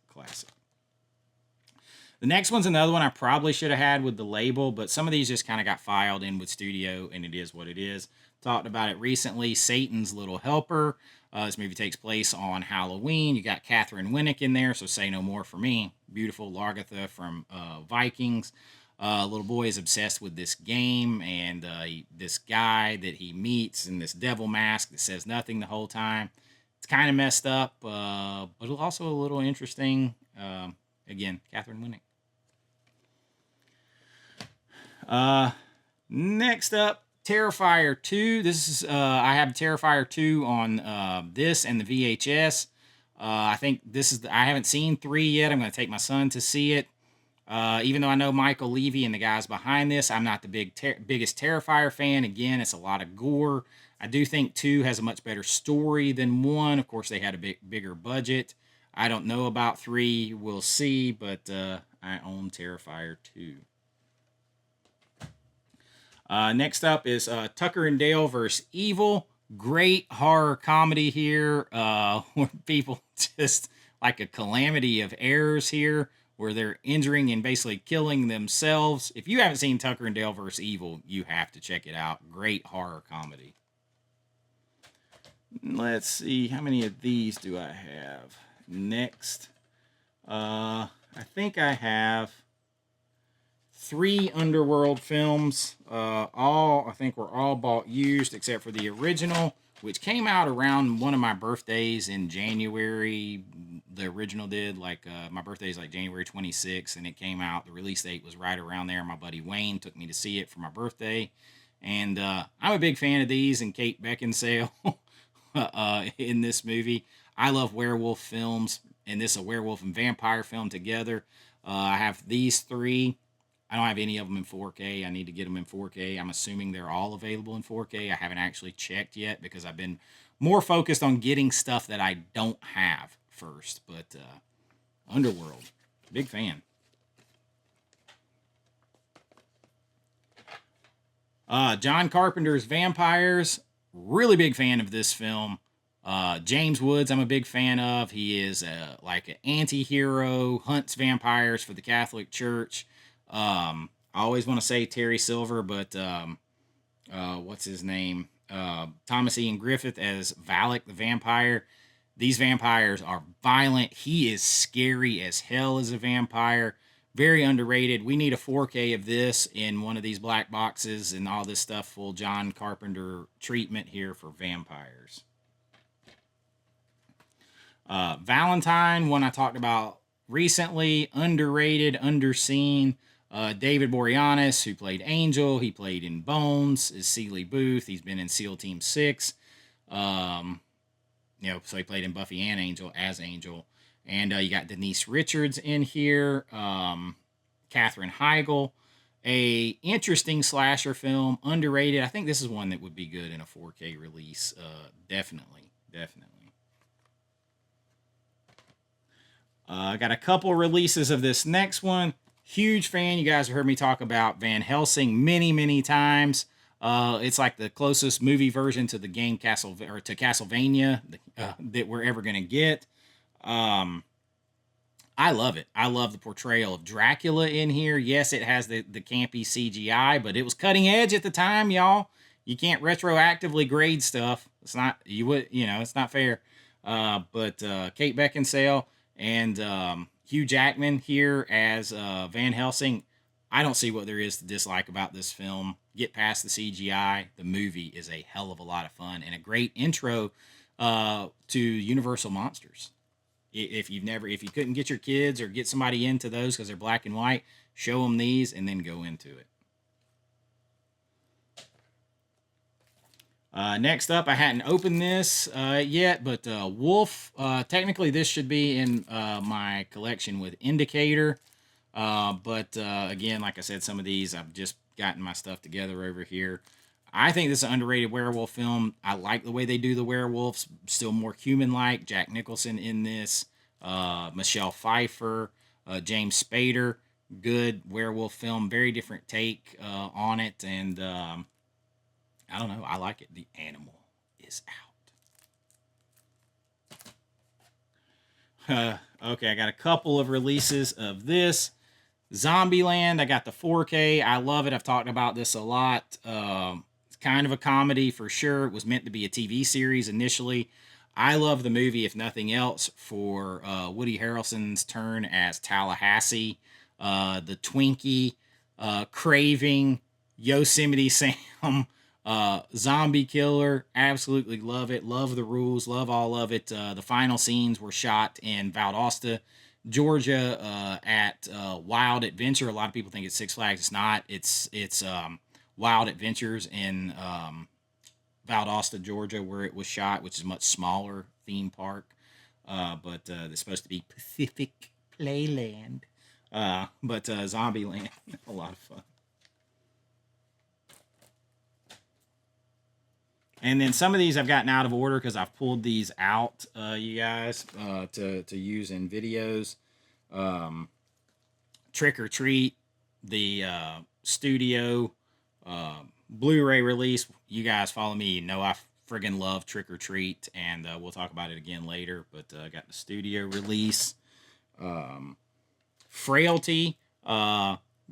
The next one's another one I probably should have had with the label, but some of these just kind of got filed in with studio, and it is what it is. Talked about it recently. Satan's Little Helper. This movie takes place on Halloween. You got Catherine Winnick in there, so say no more for me. Beautiful Largatha from Vikings. Little boy is obsessed with this game, and this guy that he meets in this devil mask that says nothing the whole time. It's kind of messed up, but also a little interesting. Again, Catherine Winnick. Next up, Terrifier 2. This is I have Terrifier 2 on this and the VHS. I think this is I haven't seen 3 yet. I'm going to take my son to see it. Even though I know Michael Levy and the guys behind this, I'm not the biggest Terrifier fan. Again, it's a lot of gore. I do think 2 has a much better story than 1. Of course, they had a bigger budget. I don't know about 3. We'll see, but I own Terrifier 2. Next up is Tucker and Dale vs. Evil. Great horror comedy here, where people just like a calamity of errors here, where they're injuring and basically killing themselves. If you haven't seen Tucker and Dale vs. Evil, you have to check it out. Great horror comedy. Let's see, how many of these do I have? Next, I think I have 3 Underworld films. I think were all bought used except for the original, which came out around one of my birthdays in January. The original did, like my birthday is like January 26th, and it came out. The release date was right around there. My buddy Wayne took me to see it for my birthday, and I'm a big fan of these and Kate Beckinsale in this movie. I love werewolf films, and this is a werewolf and vampire film together. I have these 3. I don't have any of them in 4K. I need to get them in 4K. I'm assuming they're all available in 4K. I haven't actually checked yet because I've been more focused on getting stuff that I don't have first. But Underworld, big fan. John Carpenter's Vampires, really big fan of this film. James Woods, I'm a big fan of. He is like an anti-hero, hunts vampires for the Catholic Church. I always want to say Terry Silver, but what's his name? Thomas Ian Griffith as Valak the vampire. These vampires are violent. He is scary as hell as a vampire. Very underrated. We need a 4K of this in one of these black boxes and all this stuff. Full John Carpenter treatment here for vampires. Valentine, one I talked about recently, underrated, underseen. David Boreanaz, who played Angel, he played in Bones, is Seeley Booth. He's been in SEAL Team 6. so he played in Buffy and Angel as Angel. And you got Denise Richards in here, Katherine Heigl. A interesting slasher film, underrated. I think this is one that would be good in a 4K release. Definitely, definitely. I got a couple releases of this next one. Huge fan. You guys have heard me talk about Van Helsing many, many times. It's like the closest movie version to the game to Castlevania that we're ever gonna get. I love it. I love the portrayal of Dracula in here. Yes, it has the campy CGI, but it was cutting edge at the time, y'all. You can't retroactively grade stuff. It's not it's not fair. But Kate Beckinsale and Hugh Jackman here as Van Helsing. I don't see what there is to dislike about this film. Get past the CGI. The movie is a hell of a lot of fun and a great intro to Universal Monsters. If you couldn't get your kids or get somebody into those because they're black and white, show them these and then go into it. Next up, I hadn't opened this yet, but Wolf. Technically, this should be in my collection with Indicator. But again, like I said, some of these I've just gotten my stuff together over here. I think this is an underrated werewolf film. I like the way they do the werewolves, still more human-like. Jack Nicholson in this, Michelle Pfeiffer, James Spader. Good werewolf film, very different take on it, and I don't know, I like it. The Animal is out. Okay, I got a couple of releases of this. Zombieland, I got the 4K. I love it. I've talked about this a lot. It's kind of a comedy for sure. It was meant to be a TV series initially. I love the movie, if nothing else, for Woody Harrelson's turn as Tallahassee, the Twinkie, craving Yosemite Sam, zombie killer. Absolutely love it. Love the rules. Love all of it. The final scenes were shot in Valdosta, Georgia, at Wild Adventure. A lot of people think it's Six Flags. It's not. It's Wild Adventures in Valdosta, Georgia, where it was shot, which is a much smaller theme park. But it's supposed to be Pacific Playland. But Zombieland, a lot of fun. And then some of these I've gotten out of order because I've pulled these out, you guys, to use in videos. Trick or Treat, the studio Blu-ray release. You guys follow me, you know I friggin' love Trick or Treat, and we'll talk about it again later. But I got the studio release. Frailty,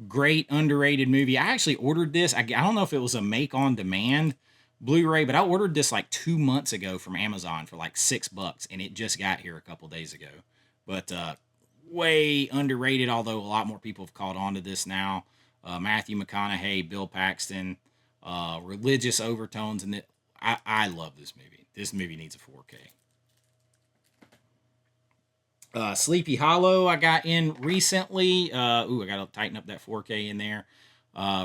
great underrated movie. I actually ordered this. I don't know if it was a make on demand Blu-ray, but I ordered this like 2 months ago from Amazon for like $6, and it just got here a couple days ago. But way underrated, although a lot more people have caught on to this now. Matthew McConaughey, Bill Paxton, religious overtones, and I love this movie. This movie needs a 4K. Sleepy Hollow I got in recently. I got to tighten up that 4K in there.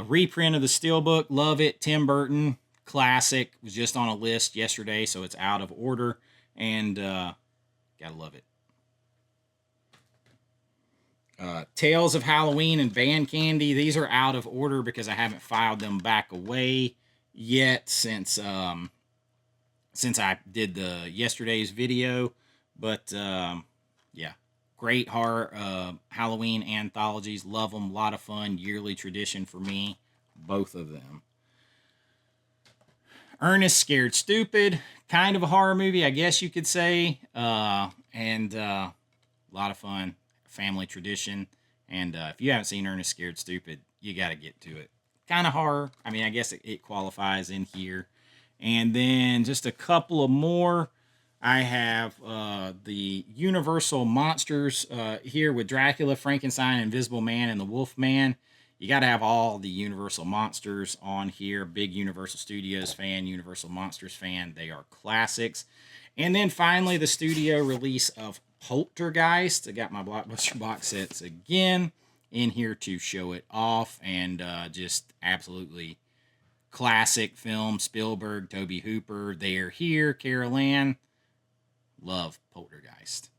Reprint of the Steelbook, love it. Tim Burton, classic. Was just on a list yesterday, so it's out of order, and gotta love it. Tales of Halloween and Band Candy. These are out of order because I haven't filed them back away yet since I did the yesterday's video. But yeah, great horror Halloween anthologies. Love them. A lot of fun. Yearly tradition for me. Both of them. Ernest Scared Stupid. Kind of a horror movie, I guess you could say. And a lot of fun. Family tradition. And if you haven't seen Ernest Scared Stupid, you got to get to it. Kind of horror. I mean, I guess it qualifies in here. And then just a couple of more. I have the Universal Monsters here with Dracula, Frankenstein, Invisible Man, and the Wolf Man. You got to have all the Universal Monsters on here. Big Universal Studios fan, Universal Monsters fan. They are classics. And then finally, the studio release of Poltergeist. I got my Blockbuster box sets again in here to show it off. And just absolutely classic film. Spielberg, Tobe Hooper. They Are Here, Carol Ann. Love Poltergeist.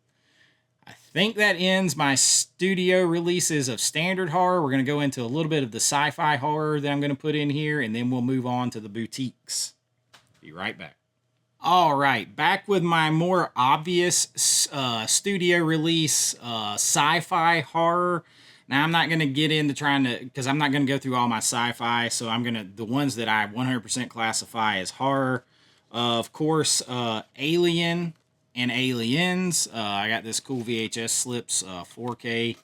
I think that ends my studio releases of standard horror. We're going to go into a little bit of the sci-fi horror that I'm going to put in here, and then we'll move on to the boutiques. Be right back. All right, back with my more obvious studio release sci-fi horror. Now, I'm not going to get into trying to, because I'm not going to go through all my sci-fi, so I'm going to, the ones that I 100% classify as horror. Of course, Alien and Aliens. I got this cool VHS Slips 4K,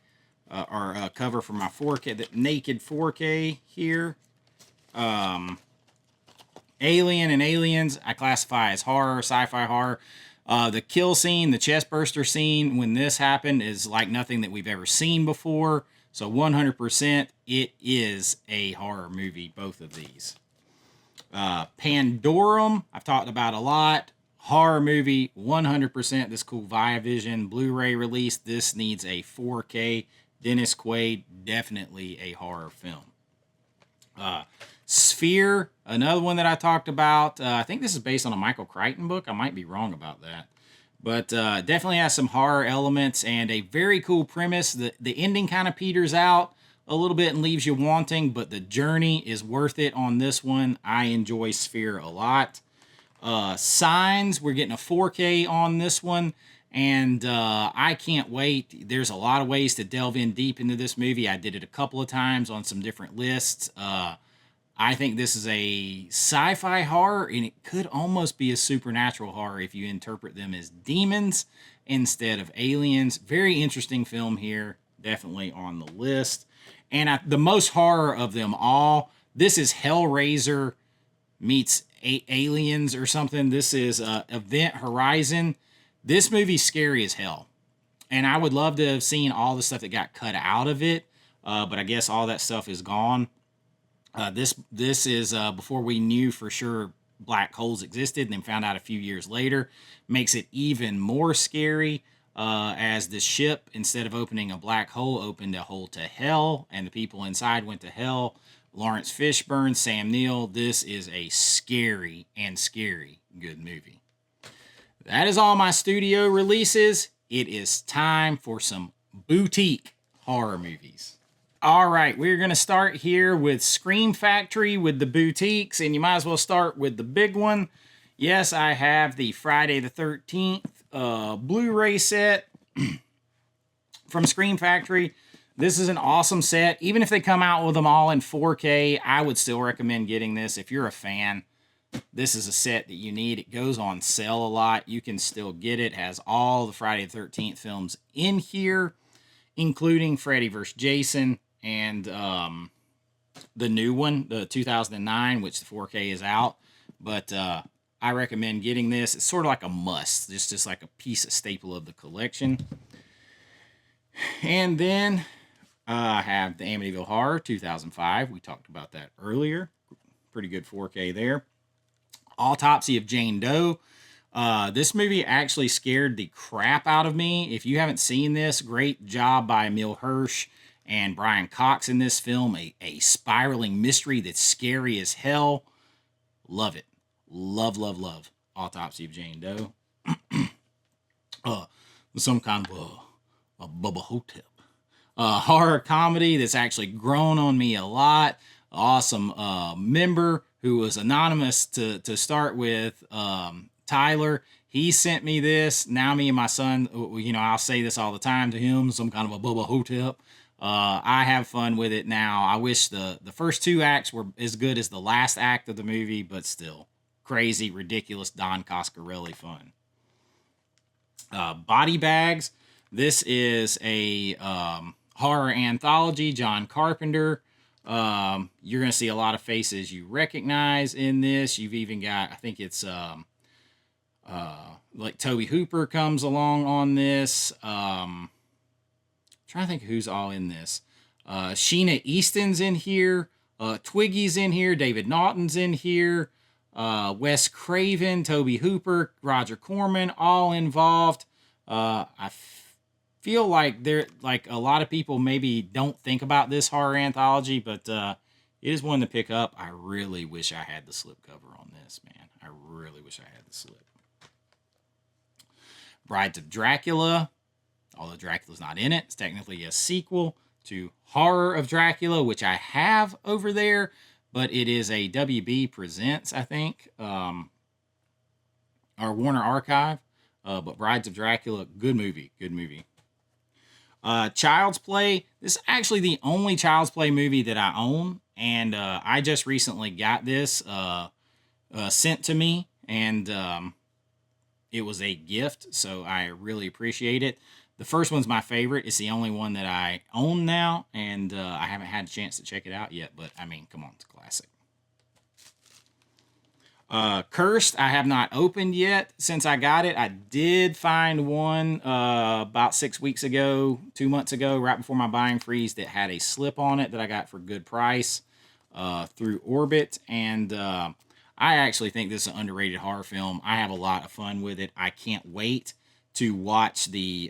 or cover for my 4K, the naked 4K here. Alien and Aliens, I classify as horror, sci-fi horror. The kill scene, the chest burster scene, when this happened, is like nothing that we've ever seen before. So 100%, it is a horror movie, both of these. Pandorum, I've talked about a lot. Horror movie, 100%. This cool Viavision Blu-ray release. This needs a 4K. Dennis Quaid, definitely a horror film. Sphere, another one that I talked about. I think this is based on a Michael Crichton book. I might be wrong about that. But definitely has some horror elements and a very cool premise. The ending kind of peters out a little bit and leaves you wanting, but the journey is worth it on this one. I enjoy Sphere a lot. Signs, we're getting a 4K on this one. And I can't wait. There's a lot of ways to delve in deep into this movie. I did it a couple of times on some different lists. I think this is a sci-fi horror, and it could almost be a supernatural horror if you interpret them as demons instead of aliens. Very interesting film here, definitely on the list. And the most horror of them all, this is Hellraiser meets Aliens or something. This is Event Horizon. This movie's scary as hell. And I would love to have seen all the stuff that got cut out of it, but I guess all that stuff is gone. This is before we knew for sure black holes existed, and then found out a few years later. Makes it even more scary as the ship, instead of opening a black hole, opened a hole to hell, and the people inside went to hell. Lawrence Fishburne, Sam Neill. This is a scary good movie. That is all my studio releases. It is time for some boutique horror movies. All right, we're going to start here with Scream Factory with the boutiques, and you might as well start with the big one. Yes, I have the Friday the 13th Blu-ray set from Scream Factory. This is an awesome set. Even if they come out with them all in 4K, I would still recommend getting this. If you're a fan, this is a set that you need. It goes on sale a lot. You can still get it. It has all the Friday the 13th films in here, including Freddy vs. Jason and the new one, the 2009, which the 4K is out. But I recommend getting this. It's sort of like a must. Just like a piece of staple of the collection. And then I have the Amityville Horror 2005. We talked about that earlier. Pretty good 4K there. Autopsy of Jane Doe. This movie actually scared the crap out of me. If you haven't seen this, great job by Emil Hirsch and Brian Cox in this film. A spiraling mystery that's scary as hell. Love it. Love, love, love. Autopsy of Jane Doe. Some kind of a Bubba Hotep. Horror comedy that's actually grown on me a lot. Awesome member who was anonymous to start with, Tyler. He sent me this. Now me and my son, I'll say this all the time to him, some kind of a Bubba Hotep. I have fun with it now. I wish the first two acts were as good as the last act of the movie, but still crazy, ridiculous, Don Coscarelli fun. Body Bags. This is a horror anthology, John Carpenter. You're going to see a lot of faces you recognize in this. You've even got, I think it's like Toby Hooper comes along on this. Trying to think who's all in this. Sheena Easton's in here. Twiggy's in here. David Naughton's in here. Wes Craven, Toby Hooper, Roger Corman, all involved. I feel like a lot of people maybe don't think about this horror anthology, but it is one to pick up. I really wish I had the slipcover on this, man. I really wish I had the slip. Brides of Dracula, although Dracula's not in it. It's technically a sequel to Horror of Dracula, which I have over there, but it is a WB Presents, I think, or Warner Archive. But Brides of Dracula, good movie, good movie. Child's Play. This is actually the only Child's Play movie that I own, and I just recently got this sent to me, and it was a gift, so I really appreciate it. The first one's my favorite. It's the only one that I own now, and I haven't had a chance to check it out yet, but I mean, come on, it's a classic. Cursed, I have not opened yet since I got it. I did find one about 6 weeks ago, 2 months ago, right before my buying freeze, that had a slip on it that I got for good price through Orbit, and I actually think this is an underrated horror film. I have a lot of fun with it. I can't wait to watch the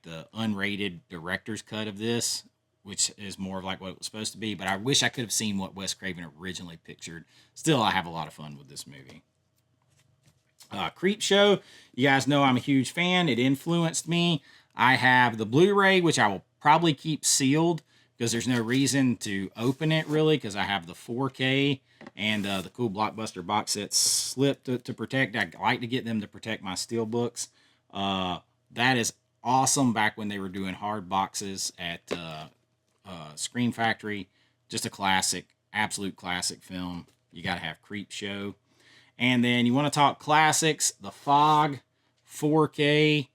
the unrated director's cut of this, which is more of like what it was supposed to be. But I wish I could have seen what Wes Craven originally pictured. Still, I have a lot of fun with this movie. Creep Show. You guys know I'm a huge fan. It influenced me. I have the Blu-ray, which I will probably keep sealed because there's no reason to open it really, because I have the 4K and the cool Blockbuster box set slip to protect. I like to get them to protect my steelbooks. That is awesome. Back when they were doing hard boxes at Screen Factory, just a classic, absolute classic film. You got to have Creep Show. And then you want to talk classics, The Fog, 4K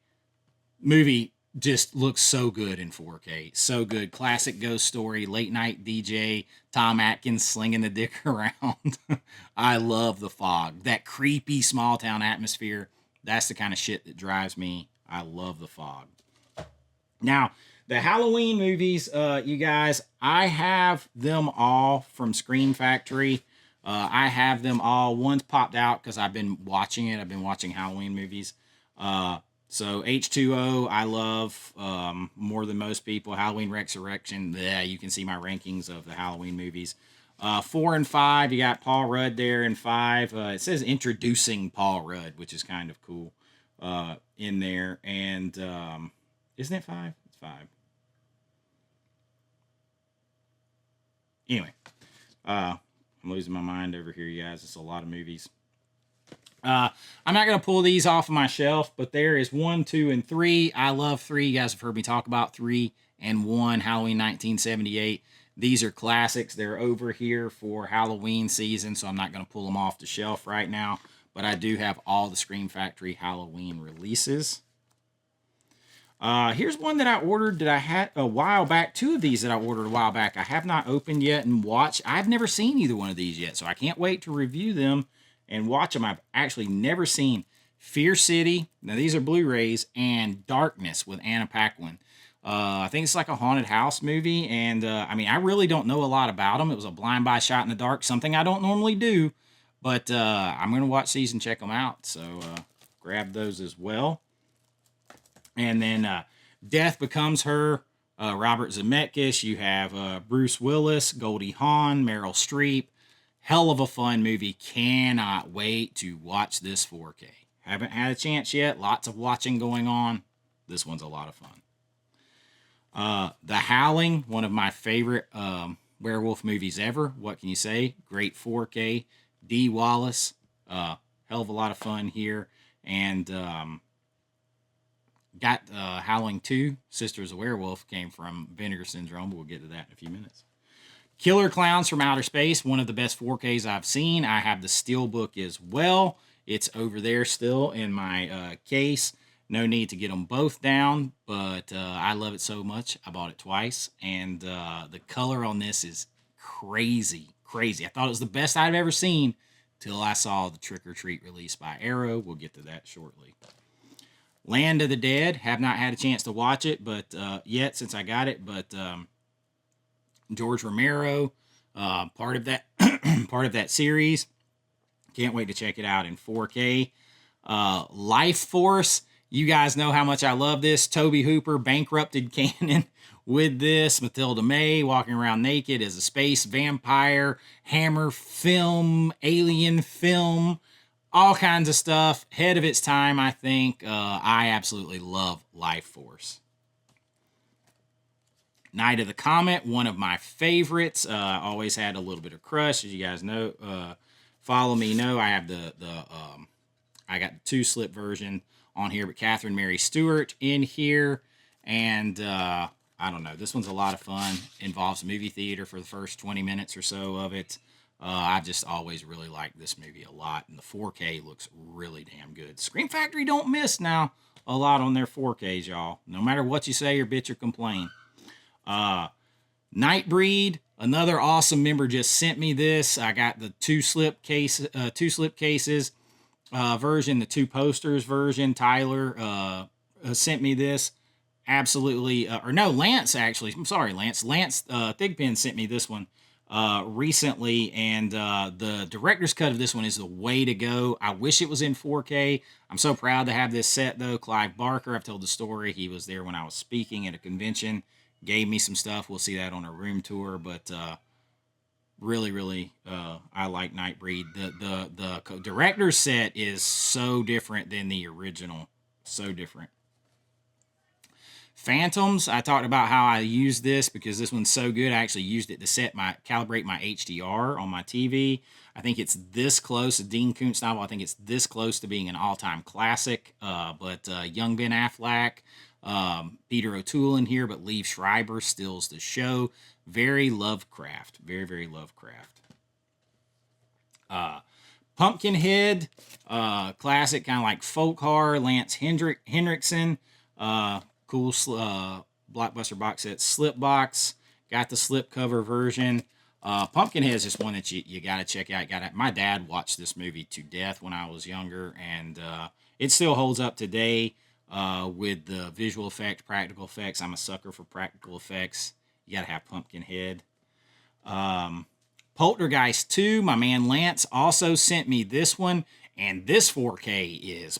movie just looks so good in 4K. So good. Classic ghost story, late night DJ, Tom Atkins slinging the dick around. I love The Fog. That creepy small town atmosphere. That's the kind of shit that drives me. I love The Fog. Now, the Halloween movies, you guys, I have them all from Scream Factory. I have them all. One's popped out because I've been watching it. I've been watching Halloween movies. So H2O, I love more than most people. Halloween Resurrection, yeah, you can see my rankings of the Halloween movies. 4 and 5, you got Paul Rudd there in 5. It says introducing Paul Rudd, which is kind of cool in there. And isn't it 5? It's 5. Anyway, I'm losing my mind over here, you guys. It's a lot of movies. I'm not going to pull these off of my shelf, but there is 1, 2, and 3. I love 3. You guys have heard me talk about 3 and 1, Halloween 1978. These are classics. They're over here for Halloween season, so I'm not going to pull them off the shelf right now. But I do have all the Scream Factory Halloween releases. Here's one that I ordered that I had a while back. 2 of these that I ordered a while back I have not opened yet and watched. I've never seen either one of these yet, so I can't wait to review them and watch them. I've actually never seen Fear City. Now, these are Blu-rays, and Darkness with Anna Paquin. I think it's like a haunted house movie, and I mean, I really don't know a lot about them. It was a blind buy shot in the dark, something I don't normally do, but I'm going to watch these and check them out, so grab those as well. And then Death Becomes Her, Robert Zemeckis. You have Bruce Willis, Goldie Hawn, Meryl Streep. Hell of a fun movie. Cannot wait to watch this 4K. Haven't had a chance yet. Lots of watching going on. This one's a lot of fun. The Howling, one of my favorite werewolf movies ever. What can you say? Great 4K. Dee Wallace. Hell of a lot of fun here. And got Howling 2, Sisters of Werewolf, came from Vinegar Syndrome. We'll get to that in a few minutes. Killer Clowns from Outer Space, one of the best 4Ks I've seen. I have the Steelbook as well. It's over there still in my case. No need to get them both down, but I love it so much. I bought it twice, and the color on this is crazy, crazy. I thought it was the best I've ever seen till I saw the Trick or Treat release by Arrow. We'll get to that shortly. Land of the Dead, have not had a chance to watch it, but yet since I got it, but George Romero, part of that part of that series. Can't wait to check it out in 4K. Life Force, you guys know how much I love this. Tobe Hooper bankrupted canon with this. Mathilda May walking around naked as a space vampire. Hammer film, alien film. all kinds of stuff. Ahead of its time, I think. I absolutely love Life Force. Night of the Comet, one of my favorites. Always had a little bit of crush, as you guys know. Follow me, know I have I got the 2-slip version on here, but Catherine Mary Stewart in here, and I don't know. This one's a lot of fun. Involves movie theater for the first 20 minutes or so of it. I've just always really liked this movie a lot, and the 4K looks really damn good. Scream Factory don't miss now a lot on their 4Ks, y'all. No matter what you say or bitch or complain. Nightbreed, another awesome member just sent me this. I got the 2-slip cases version, the 2 posters version. Tyler sent me this. Absolutely, or no, Lance actually. I'm sorry, Lance. Lance Thigpen sent me this one recently, and the director's cut of this one is the way to go. I wish it was in 4K. I'm so proud to have this set though. Clive Barker, I've told the story. He was there when I was speaking at a convention. Gave me some stuff. We'll see that on a room tour, but really, I like Nightbreed. The director's set is so different than the original. So different. Phantoms, I talked about how I use this because this one's so good. I actually used it to calibrate my HDR on my TV. I think it's this close, a Dean Koontz novel. I think it's this close to being an all-time classic. But young Ben Affleck, Peter O'Toole in here, but Liev Schreiber stills the show. Very Lovecraft. Very, very Lovecraft. Pumpkinhead, classic, kind of like folk horror. Lance Henriksen, cool blockbuster box set. Slipbox, got the slipcover version. Pumpkinhead is just one that you got to check out. My dad watched this movie to death when I was younger, and it still holds up today. With the visual effect, practical effects. I'm a sucker for practical effects. You gotta have Pumpkinhead. Poltergeist 2, my man Lance also sent me this one, and this 4K is,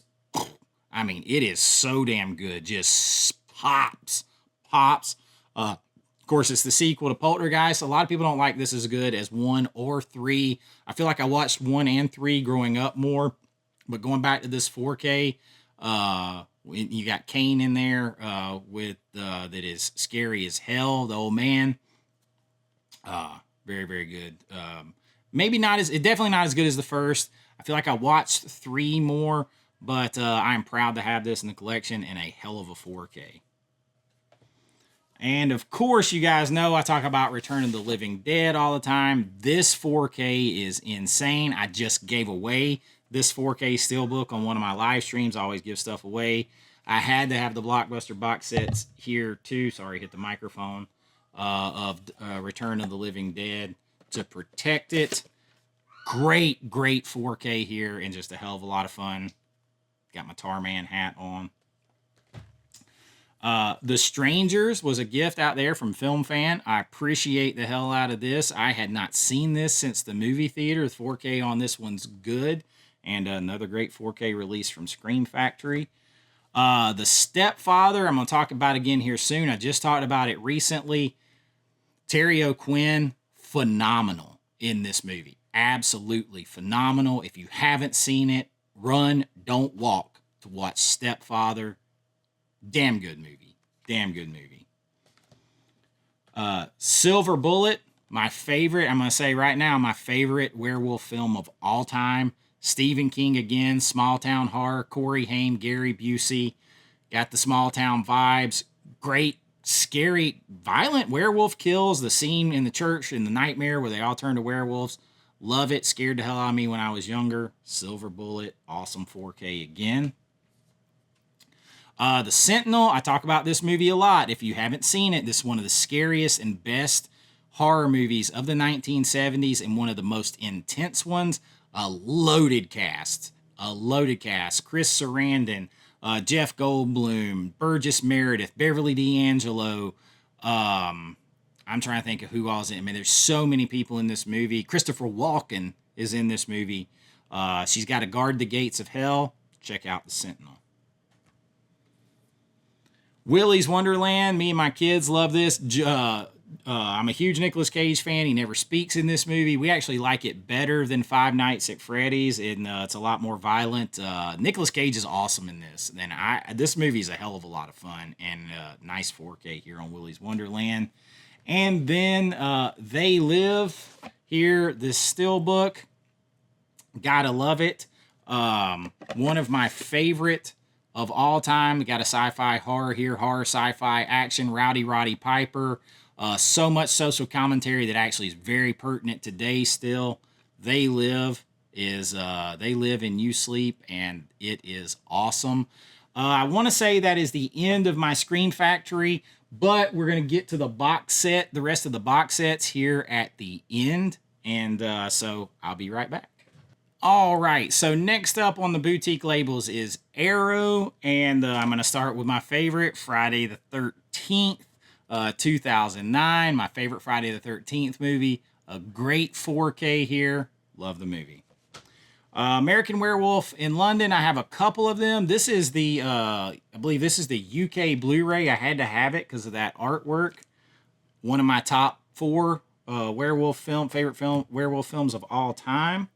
I mean, it is so damn good. Just pops. Of course, it's the sequel to Poltergeist. A lot of people don't like this as good as 1 or 3. I feel like I watched 1 and 3 growing up more, but going back to this 4K, you got Kane in there with that is scary as hell. The old man, very, very good. Definitely not as good as the first. I feel like I watched 3 more, but I'm proud to have this in the collection in a hell of a 4K. And of course, you guys know I talk about Return of the Living Dead all the time. This 4K is insane. I just gave away this 4K steelbook on one of my live streams. I always give stuff away. I had to have the Blockbuster box sets here too. Sorry, hit the microphone. Of Return of the Living Dead to protect it. Great 4K here and just a hell of a lot of fun. Got my Tarman hat on. The Strangers was a gift out there from Film Fan. I appreciate the hell out of this. I had not seen this since the movie theater. The 4K on this one's good. And another great 4K release from Scream Factory. The Stepfather, I'm going to talk about again here soon. I just talked about it recently. Terry O'Quinn, phenomenal in this movie. Absolutely phenomenal. If you haven't seen it, run, don't walk to watch Stepfather. Damn good movie. Silver Bullet, my favorite, I'm going to say right now, my favorite werewolf film of all time. Stephen King again, small town horror, Corey Haim, Gary Busey. Got the small town vibes. Great, scary, violent werewolf kills. The scene in the church in the nightmare where they all turn to werewolves. Love it. Scared the hell out of me when I was younger. Silver Bullet, awesome 4K again. The Sentinel, I talk about this movie a lot. If you haven't seen it, this is one of the scariest and best horror movies of the 1970s and one of the most intense ones. A loaded cast. Chris Sarandon, Jeff Goldblum, Burgess Meredith, Beverly D'Angelo. I'm trying to think of who all's in it. I mean, there's so many people in this movie. Christopher Walken is in this movie. She's got to guard the gates of hell. Check out The Sentinel. Willy's Wonderland. Me and my kids love this. I'm a huge Nicolas Cage fan. He never speaks in this movie. We actually like it better than Five Nights at Freddy's, and it's a lot more violent. Nicolas Cage is awesome in this. And this movie is a hell of a lot of fun, and nice 4K here on Willy's Wonderland. And then They Live here, this still book. Gotta love it. One of my favorite of all time. We got a sci-fi horror here, horror, sci-fi, action, Rowdy Roddy Piper. So much social commentary that actually is very pertinent today still. They Live and You Sleep, and it is awesome. I want to say that is the end of my Scream Factory, but we're going to get to the box set, the rest of the box sets here at the end, and so I'll be right back. All right, so next up on the boutique labels is Arrow, and I'm going to start with my favorite, Friday the 13th, 2009, my favorite Friday the 13th movie. A great 4K here. Love the movie. American Werewolf in London, I have a couple of them. This is the, I believe this is the UK Blu-ray. I had to have it because of that artwork. One of my top 4 favorite werewolf films of all time.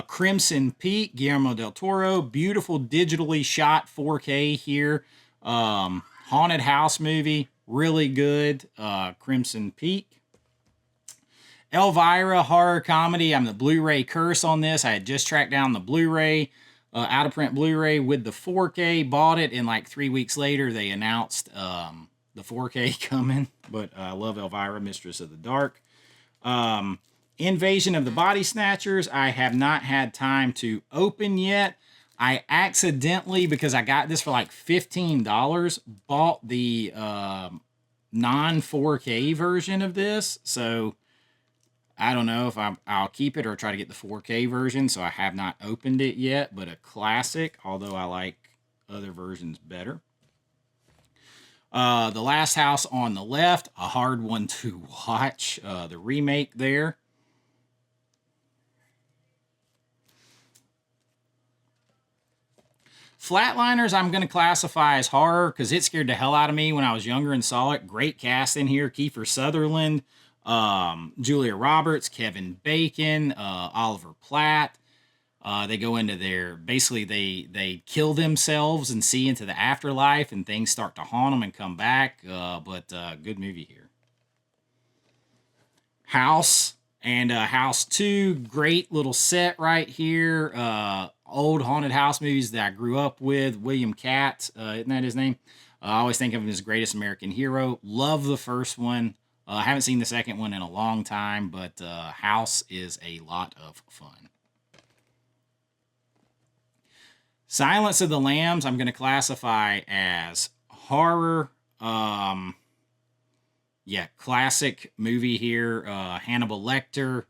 Crimson Peak, Guillermo del Toro, beautiful digitally shot 4K here. Haunted house movie, really good. Crimson Peak. Elvira, horror comedy. I'm the Blu-ray curse on this. I had just tracked down the Blu-ray, out of print Blu-ray with the 4K, bought it, and like 3 weeks later they announced the 4K coming. But I love Elvira, Mistress of the Dark. Invasion of the Body Snatchers, I have not had time to open yet. I accidentally, because I got this for like $15, bought the non-4K version of this. So I don't know if I'll keep it or try to get the 4K version. So I have not opened it yet, but a classic, although I like other versions better. The Last House on the Left, a hard one to watch. The remake there. Flatliners, I'm going to classify as horror because it scared the hell out of me when I was younger and saw it. Great cast in here. Kiefer Sutherland, Julia Roberts, Kevin Bacon, Oliver Platt. They go into basically they kill themselves and see into the afterlife, and things start to haunt them and come back. But good movie here. House and House 2, great little set right here. Old haunted house movies that I grew up with. William Katt, isn't that his name? I always think of him as Greatest American Hero. Love the first one. I haven't seen the second one in a long time, but House is a lot of fun. Silence of the Lambs, I'm going to classify as horror. Classic movie here. Hannibal Lecter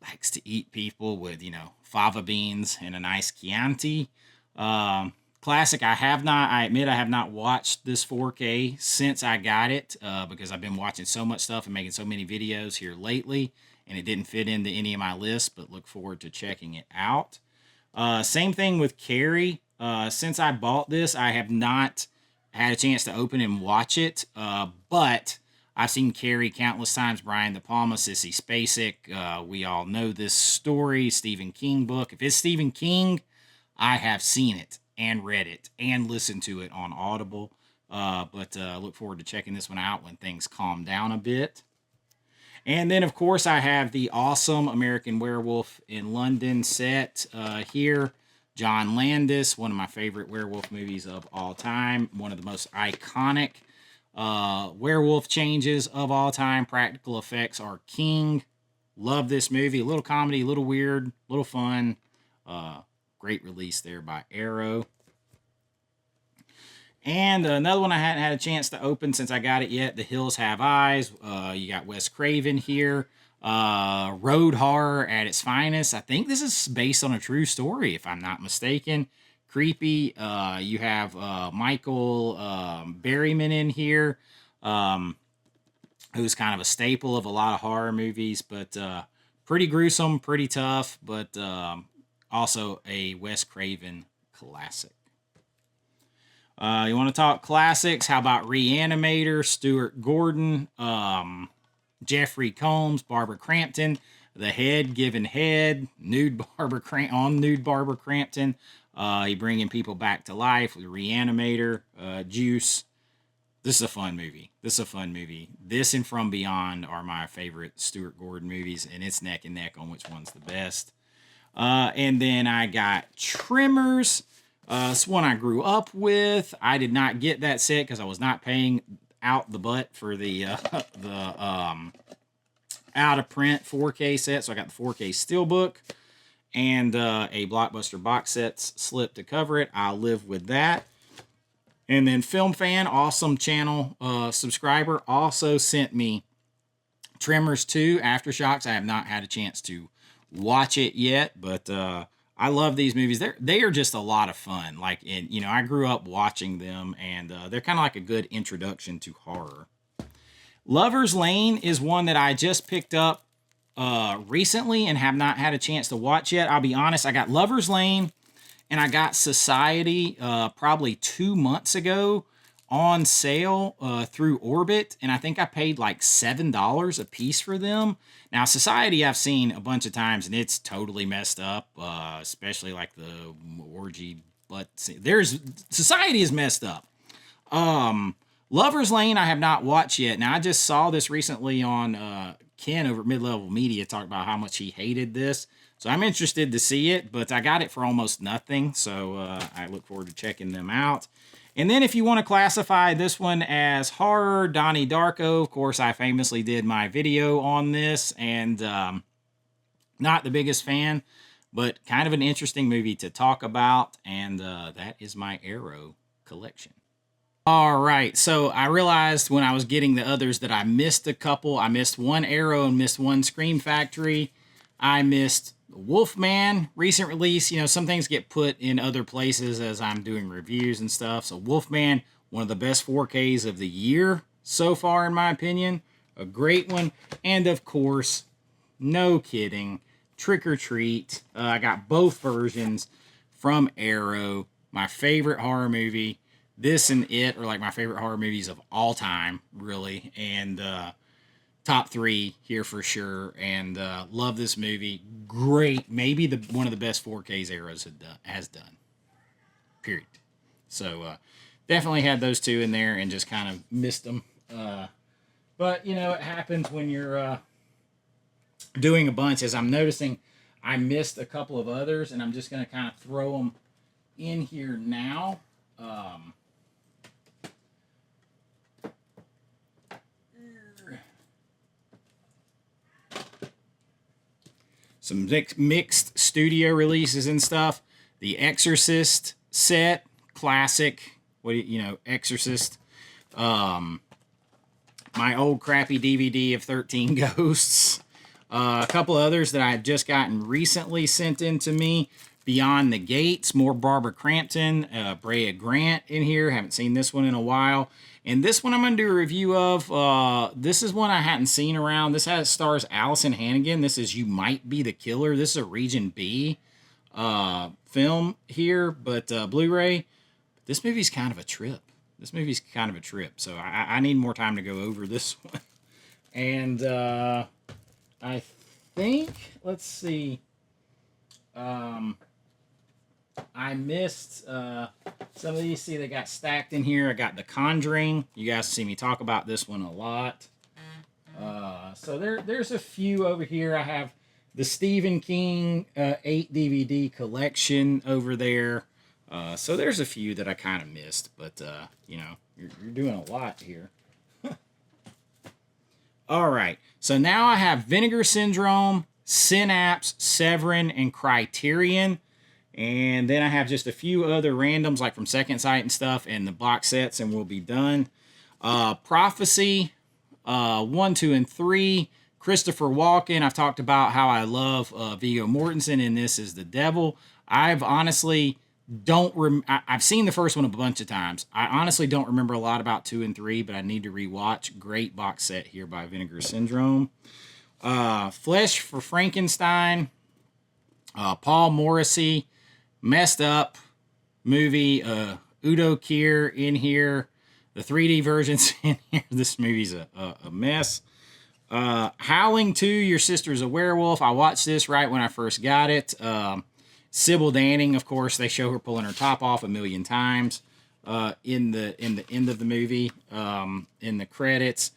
likes to eat people with, fava beans and a nice Chianti. Classic. I admit I have not watched this 4K since I got it because I've been watching so much stuff and making so many videos here lately, and it didn't fit into any of my lists, but look forward to checking it out. Same thing with Carrie. Since I bought this, I have not had a chance to open and watch it, but I've seen Carrie countless times. Brian De Palma, Sissy Spacek. We all know this story. Stephen King book. If it's Stephen King, I have seen it and read it and listened to it on Audible. But look forward to checking this one out when things calm down a bit. And then, of course, I have the awesome American Werewolf in London set here. John Landis, one of my favorite werewolf movies of all time. One of the most iconic werewolf changes of all time. Practical effects are king. Love this movie. A little comedy, a little weird, a little fun. Great release there by Arrow. And another one I hadn't had a chance to open since I got it yet. The Hills Have Eyes. You got Wes Craven here. Road horror at its finest. I think this is based on a true story, if I'm not mistaken. Creepy. You have Michael Berryman in here, who's kind of a staple of a lot of horror movies, but pretty gruesome, pretty tough, but also a Wes Craven classic. You want to talk classics? How about Reanimator, Stuart Gordon, Jeffrey Combs, Barbara Crampton, The Head Giving Head, nude Barbara Crampton. He bringing people back to life with Reanimator, Juice. This is a fun movie. This and From Beyond are my favorite Stuart Gordon movies, and it's neck and neck on which one's the best. And then I got Tremors. It's one I grew up with. I did not get that set because I was not paying out the butt for the out of print 4K set. So I got the 4K Steelbook and a Blockbuster box set slip to cover it. I'll live with that. And then Film Fan, awesome channel subscriber, also sent me Tremors 2 Aftershocks. I have not had a chance to watch it yet, but I love these movies. They are just a lot of fun. Like, I grew up watching them, and they're kind of like a good introduction to horror. Lover's Lane is one that I just picked up recently and have not had a chance to watch yet. I'll be honest, I got Lover's Lane and I got Society probably 2 months ago on sale through Orbit, and I think I paid like $7 a piece for them. Now, Society I've seen a bunch of times, and it's totally messed up, especially like the orgy butt scene. Society is messed up. Lover's Lane I have not watched yet. Now, I just saw this recently on Ken over at Mid-Level Media talk about how much he hated this. So I'm interested to see it, but I got it for almost nothing, so I look forward to checking them out. And then if you want to classify this one as horror, Donnie Darko, of course, I famously did my video on this, and not the biggest fan, but kind of an interesting movie to talk about, and that is my Arrow collection. All right, so I realized when I was getting the others that I missed a couple. I missed one Arrow and missed one Scream Factory. I missed Wolfman, recent release. Some things get put in other places as I'm doing reviews and stuff. So Wolfman, one of the best 4Ks of the year so far, in my opinion. A great one. And of course, no kidding, Trick or Treat. I got both versions from Arrow. My favorite horror movie. This and It are like my favorite horror movies of all time, really. And top 3 here for sure, and love this movie. Great, maybe one of the best 4Ks Arrow has done. Period. So definitely had those two in there and just kind of missed them. But it happens when you're doing a bunch. As I'm noticing, I missed a couple of others, and I'm just going to kind of throw them in here now. Some mixed studio releases and stuff. The Exorcist set, classic. Exorcist. My old crappy DVD of 13 Ghosts. A couple others that I've just gotten recently sent in to me. Beyond the Gates, more Barbara Crampton, Brea Grant in here. Haven't seen this one in a while. And this one I'm going to do a review of. This is one I hadn't seen around. This stars Allison Hannigan. This is You Might Be the Killer. This is a Region B film here, but Blu-ray. This movie's kind of a trip. So I need more time to go over this one. And I think, let's see. I missed some of these. See, they got stacked in here. I got The Conjuring. You guys see me talk about this one a lot. So there's a few over here. I have the Stephen King 8 DVD collection over there. So there's a few that I kind of missed, but you're doing a lot here. All right. So now I have Vinegar Syndrome, Synapse, Severin, and Criterion. And then I have just a few other randoms, like from Second Sight and stuff, and the box sets, and we'll be done. Prophecy, 1, 2, and 3. Christopher Walken. I've talked about how I love Viggo Mortensen, and this is the devil. I've honestly I've seen the first one a bunch of times. I honestly don't remember a lot about 2 and 3, but I need to rewatch. Great box set here by Vinegar Syndrome. Flesh for Frankenstein. Paul Morrissey. Messed up movie, Udo Kier in here. The 3D version's in here. This movie's a mess. Howling 2, Your Sister's a Werewolf. I watched this right when I first got it. Sybil Danning, of course, they show her pulling her top off a million times in the end of the movie, in the credits.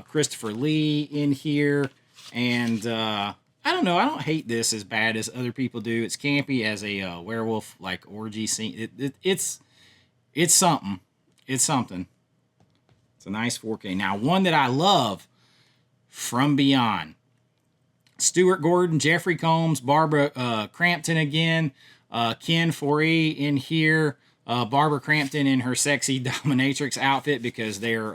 Christopher Lee in here, and I don't know. I don't hate this as bad as other people do. It's campy as a werewolf like orgy scene. It's something. It's something. It's a nice 4K. Now, one that I love, From Beyond. Stuart Gordon, Jeffrey Combs, Barbara Crampton again, Ken Foree in here, Barbara Crampton in her sexy dominatrix outfit because they're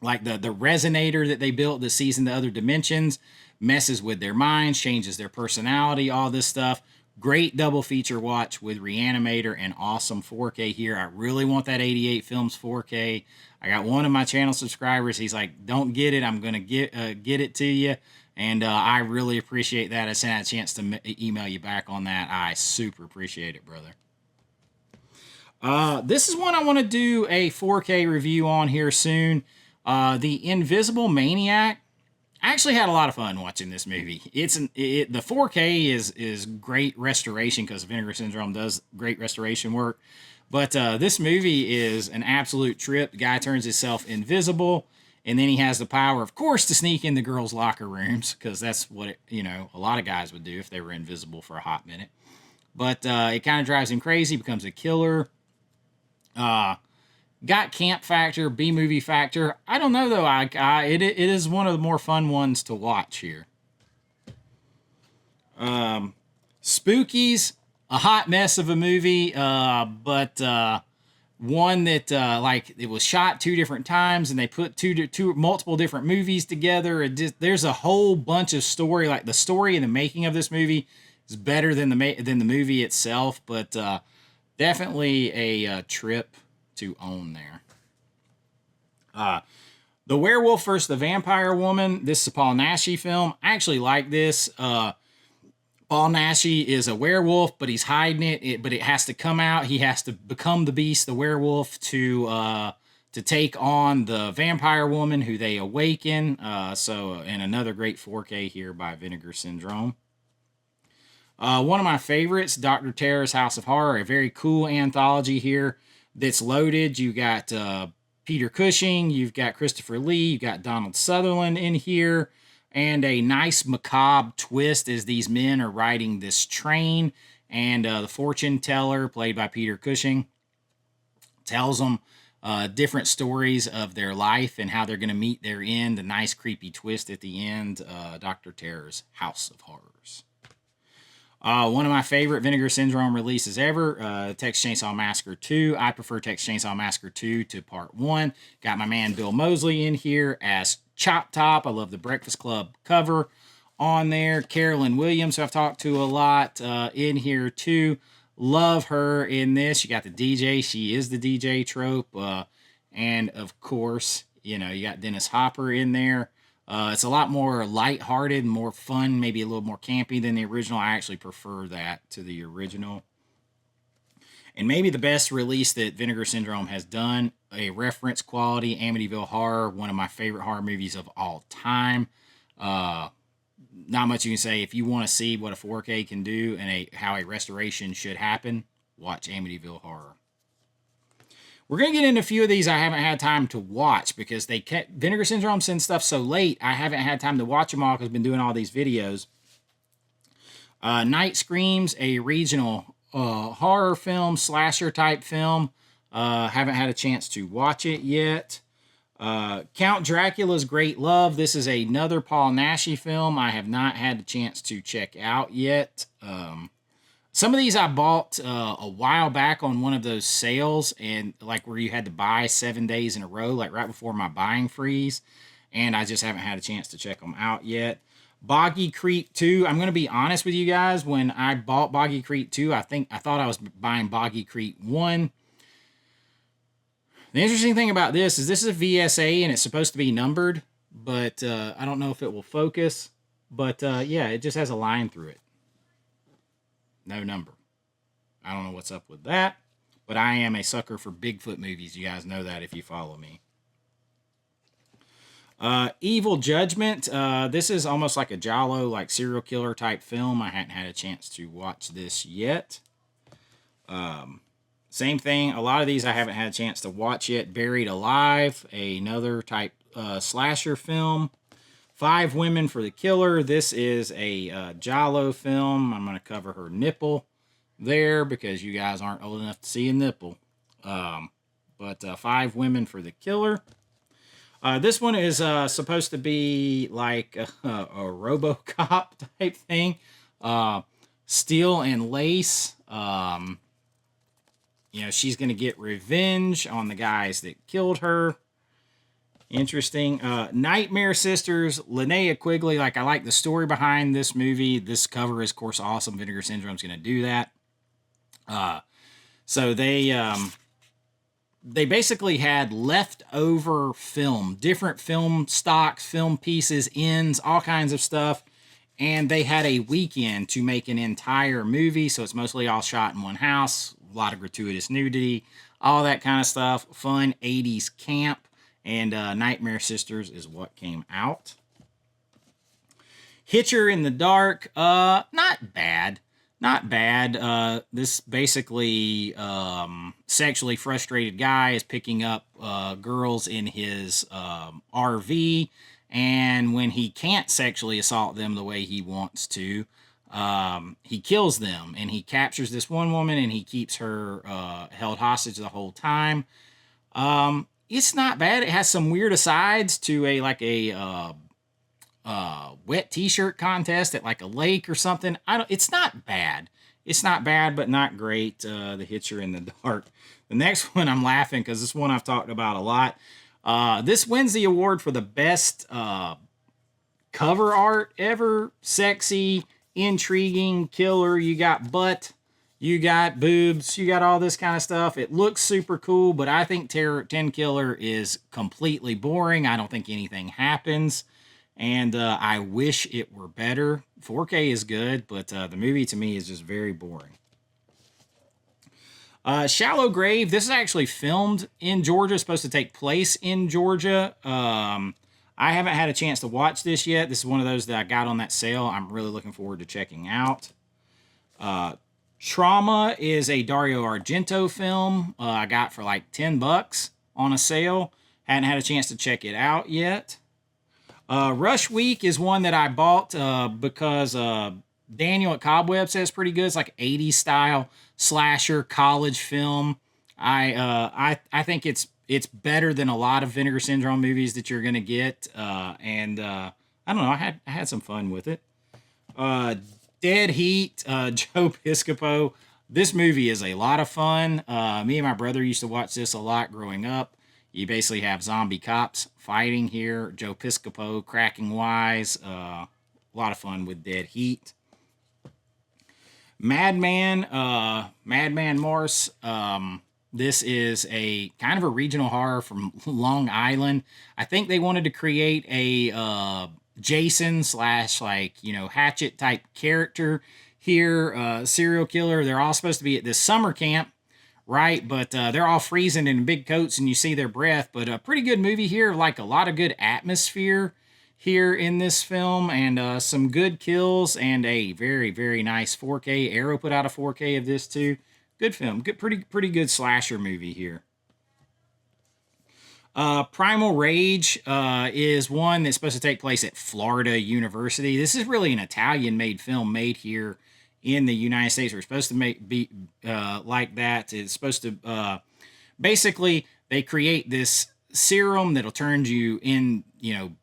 like the resonator that they built that sees into other dimensions, messes with their minds, changes their personality, all this stuff. Great double feature watch with Reanimator and awesome 4K here. I really want that 88 Films 4K. I got one of my channel subscribers. He's like, don't get it. I'm going to get it to you. And I really appreciate that. I sent out a chance to email you back on that. I super appreciate it, brother. This is one I want to do a 4K review on here soon. The Invisible Maniac. I actually had a lot of fun watching this movie. The 4K is great restoration because Vinegar Syndrome does great restoration work. But this movie is an absolute trip. The guy turns himself invisible, and then he has the power, of course, to sneak in the girls' locker rooms because that's what a lot of guys would do if they were invisible for a hot minute. But it kind of drives him crazy, becomes a killer. Got camp factor, B-movie factor. I don't know, though. It is one of the more fun ones to watch here. Spookies, a hot mess of a movie, but one that like it was shot 2 different times, and they put two multiple different movies together. There's a whole bunch of story. Like the story and the making of this movie is better than the movie itself, but definitely a trip to own there. The Werewolf versus the Vampire Woman. This is a Paul Naschy film. I actually like this. Paul Naschy is a werewolf, but he's hiding it. But it has to come out. He has to become the beast, the werewolf, to take on the vampire woman who they awaken. And another great 4K here by Vinegar Syndrome. One of my favorites, Dr. Terror's House of Horror, a very cool anthology here that's loaded. You got Peter Cushing, you've got Christopher Lee, you've got Donald Sutherland in here, and a nice macabre twist as these men are riding this train, and the fortune teller, played by Peter Cushing, tells them different stories of their life and how they're going to meet their end. A nice creepy twist at the end. Dr. Terror's House of Horrors. One of my favorite Vinegar Syndrome releases ever, Texas Chainsaw Massacre 2. I prefer Texas Chainsaw Massacre 2 to Part 1. Got my man Bill Moseley in here as Chop Top. I love the Breakfast Club cover on there. Carolyn Williams, who I've talked to a lot, in here too. Love her in this. You got the DJ. She is the DJ trope. And, of course, you got Dennis Hopper in there. It's a lot more lighthearted, more fun, maybe a little more campy than the original. I actually prefer that to the original. And maybe the best release that Vinegar Syndrome has done, a reference quality Amityville Horror, one of my favorite horror movies of all time. Not much you can say. If you want to see what a 4K can do and how a restoration should happen, watch Amityville Horror. We're going to get into a few of these I haven't had time to watch because Vinegar Syndrome sends stuff so late, I haven't had time to watch them all because I've been doing all these videos. Night Screams, a regional horror film, slasher type film. Haven't had a chance to watch it yet. Count Dracula's Great Love. This is another Paul Naschy film I have not had a chance to check out yet. Some of these I bought a while back on one of those sales, and like where you had to buy 7 days in a row, like right before my buying freeze, and I just haven't had a chance to check them out yet. Boggy Creek 2. I'm going to be honest with you guys. When I bought Boggy Creek 2, I thought I was buying Boggy Creek 1. The interesting thing about this is a VSA, and it's supposed to be numbered, but I don't know if it will focus. But yeah, it just has a line through it. No number. I don't know what's up with that. but I am a sucker for Bigfoot movies. You guys know that if you follow me. Evil Judgment. This is almost like a giallo, like serial killer type film. I hadn't had a chance to watch this yet. Same thing. A lot of these I haven't had a chance to watch yet. Buried Alive, another type slasher film. Five Women for the Killer. This is a giallo film. I'm going to cover her nipple there because you guys aren't old enough to see a nipple. But Five Women for the Killer. This one is supposed to be like a RoboCop type thing. Steel and Lace. She's going to get revenge on the guys that killed her. Interesting. Nightmare Sisters, Linnea Quigley. I like the story behind this movie. This cover is, of course, awesome. Vinegar Syndrome's going to do that. So they basically had leftover film, different film stocks, film pieces, ends, all kinds of stuff. And they had a weekend to make an entire movie. So it's mostly all shot in one house. A lot of gratuitous nudity, all that kind of stuff. Fun 80s camp. And Nightmare Sisters is what came out. Hitcher in the Dark, not bad. Not bad. This basically sexually frustrated guy is picking up girls in his RV. And when he can't sexually assault them the way he wants to, he kills them. And he captures this one woman and he keeps her held hostage the whole time. It's not bad. It has some weird asides to a wet t-shirt contest at like a lake or something. It's not bad. It's not bad, but not great. The Hitcher in the Dark. The next one I'm laughing because this one I've talked about a lot. This wins the award for the best cover art ever. Sexy, intriguing, killer. You got butt. You got boobs, you got all this kind of stuff. It looks super cool, but I think Terror 10 Killer is completely boring. I don't think anything happens, and I wish it were better. 4K is good, but the movie to me is just very boring. Shallow Grave. This is actually filmed in Georgia. It's supposed to take place in Georgia. I haven't had a chance to watch this yet. This is one of those that I got on that sale. I'm really looking forward to checking out. Trauma is a Dario Argento film I got for like $10 on a sale. Hadn't had a chance to check it out yet. Rush Week is one that I bought because Daniel at Cobweb says pretty good. It's like 80s style slasher college film. I think it's better than a lot of Vinegar Syndrome movies that you're gonna get. And I don't know. I had some fun with it. Dead Heat, Joe Piscopo. This movie is a lot of fun. Me and my brother used to watch this a lot growing up. You basically have zombie cops fighting here. Joe Piscopo cracking wise. A lot of fun with Dead Heat. Madman Morse. This is a kind of a regional horror from Long Island. I think they wanted to create a Jason / Hatchet type character here, serial killer. They're all supposed to be at this summer camp, right? But they're all freezing in big coats and you see their breath. But a pretty good movie here, like a lot of good atmosphere here in this film, and some good kills, and a very, very nice 4K. Arrow put out a 4K of this too. Good film. Good, pretty good slasher movie here. Primal Rage is one that's supposed to take place at Florida University. This is really an Italian-made film made here in the United States. We're supposed to be like that. It's supposed to basically they create this serum that'll turn you in,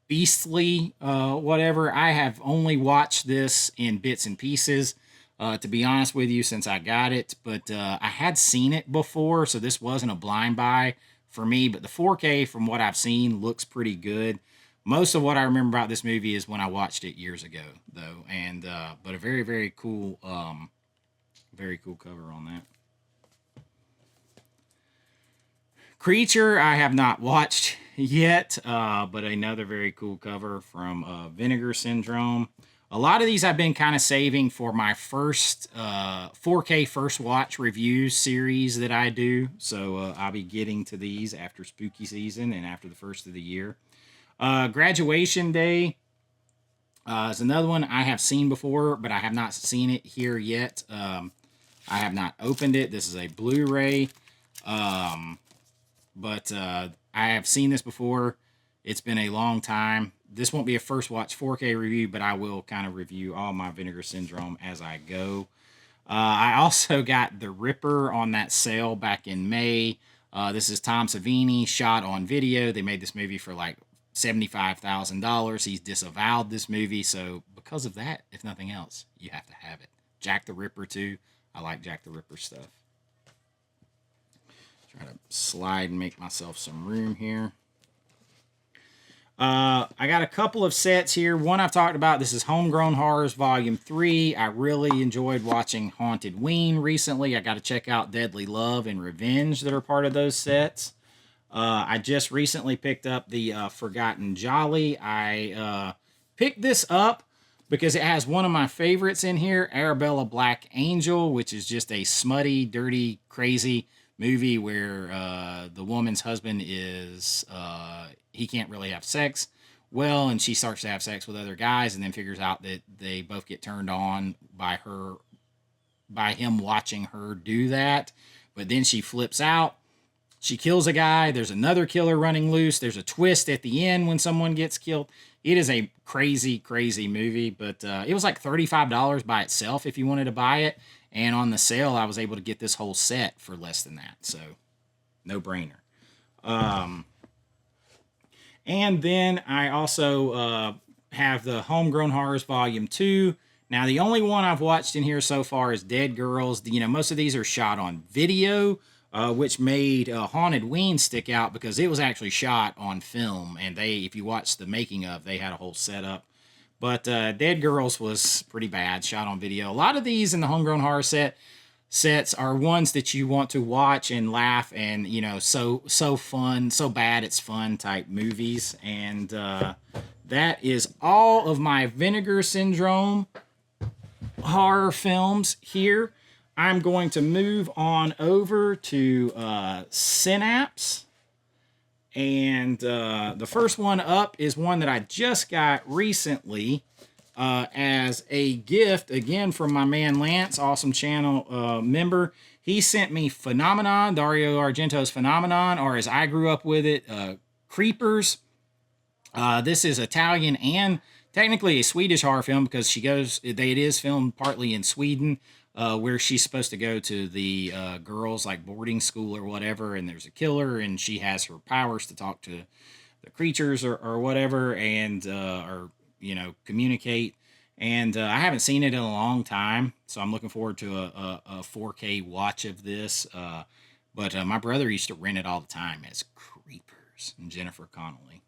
beastly, whatever. I have only watched this in bits and pieces, to be honest with you, since I got it. But I had seen it before, so this wasn't a blind buy for me, but the 4K from what I've seen looks pretty good. Most of what I remember about this movie is when I watched it years ago, though, and but a very, very cool cover on that. Creature I have not watched yet, but another very cool cover from Vinegar Syndrome. A lot of these I've been kind of saving for my first 4K first watch review series that I do. So I'll be getting to these after spooky season and after the first of the year. Graduation Day is another one I have seen before, but I have not seen it here yet. I have not opened it. This is a Blu-ray. But I have seen this before. It's been a long time. This won't be a first watch 4K review, but I will kind of review all my Vinegar Syndrome as I go. I also got The Ripper on that sale back in May. This is Tom Savini, shot on video. They made this movie for like $75,000. He's disavowed this movie, so because of that, if nothing else, you have to have it. Jack the Ripper too. I like Jack the Ripper stuff. Try to slide and make myself some room here. I got a couple of sets here. One I've talked about. This is Homegrown Horrors Volume 3. I really enjoyed watching Haunted Ween recently. I got to check out Deadly Love and Revenge that are part of those sets. I just recently picked up the Forgotten Jolly. I picked this up because it has one of my favorites in here, Arabella Black Angel, which is just a smutty, dirty, crazy movie where the woman's husband is he can't really have sex well, and she starts to have sex with other guys and then figures out that they both get turned on by him watching her do that. But then she flips out, she kills a guy, there's another killer running loose, there's a twist at the end when someone gets killed. It is a crazy movie, but it was like $35 by itself if you wanted to buy it. And on the sale, I was able to get this whole set for less than that. So, no brainer. And then I also have the Homegrown Horrors Volume 2. Now, the only one I've watched in here so far is Dead Girls. You know, most of these are shot on video, which made Haunted Ween stick out because it was actually shot on film. And if you watch the making of, they had a whole setup. But Dead Girls was pretty bad, shot on video. A lot of these in the Homegrown Horror sets are ones that you want to watch and laugh and, you know, so fun, so bad it's fun type movies. And that is all of my Vinegar Syndrome horror films here. I'm going to move on over to Synapse. And the first one up is one that I just got recently as a gift, again, from my man Lance, awesome channel member. He sent me Phenomenon, Dario Argento's Phenomenon, or as I grew up with it, Creepers. This is Italian and technically a Swedish horror film because it is filmed partly in Sweden. Where she's supposed to go to the girls' like boarding school or whatever, and there's a killer, and she has her powers to talk to the creatures or whatever, and or you know, communicate. And I haven't seen it in a long time, so I'm looking forward to a 4K watch of this. But my brother used to rent it all the time as Creepers and Jennifer Connelly.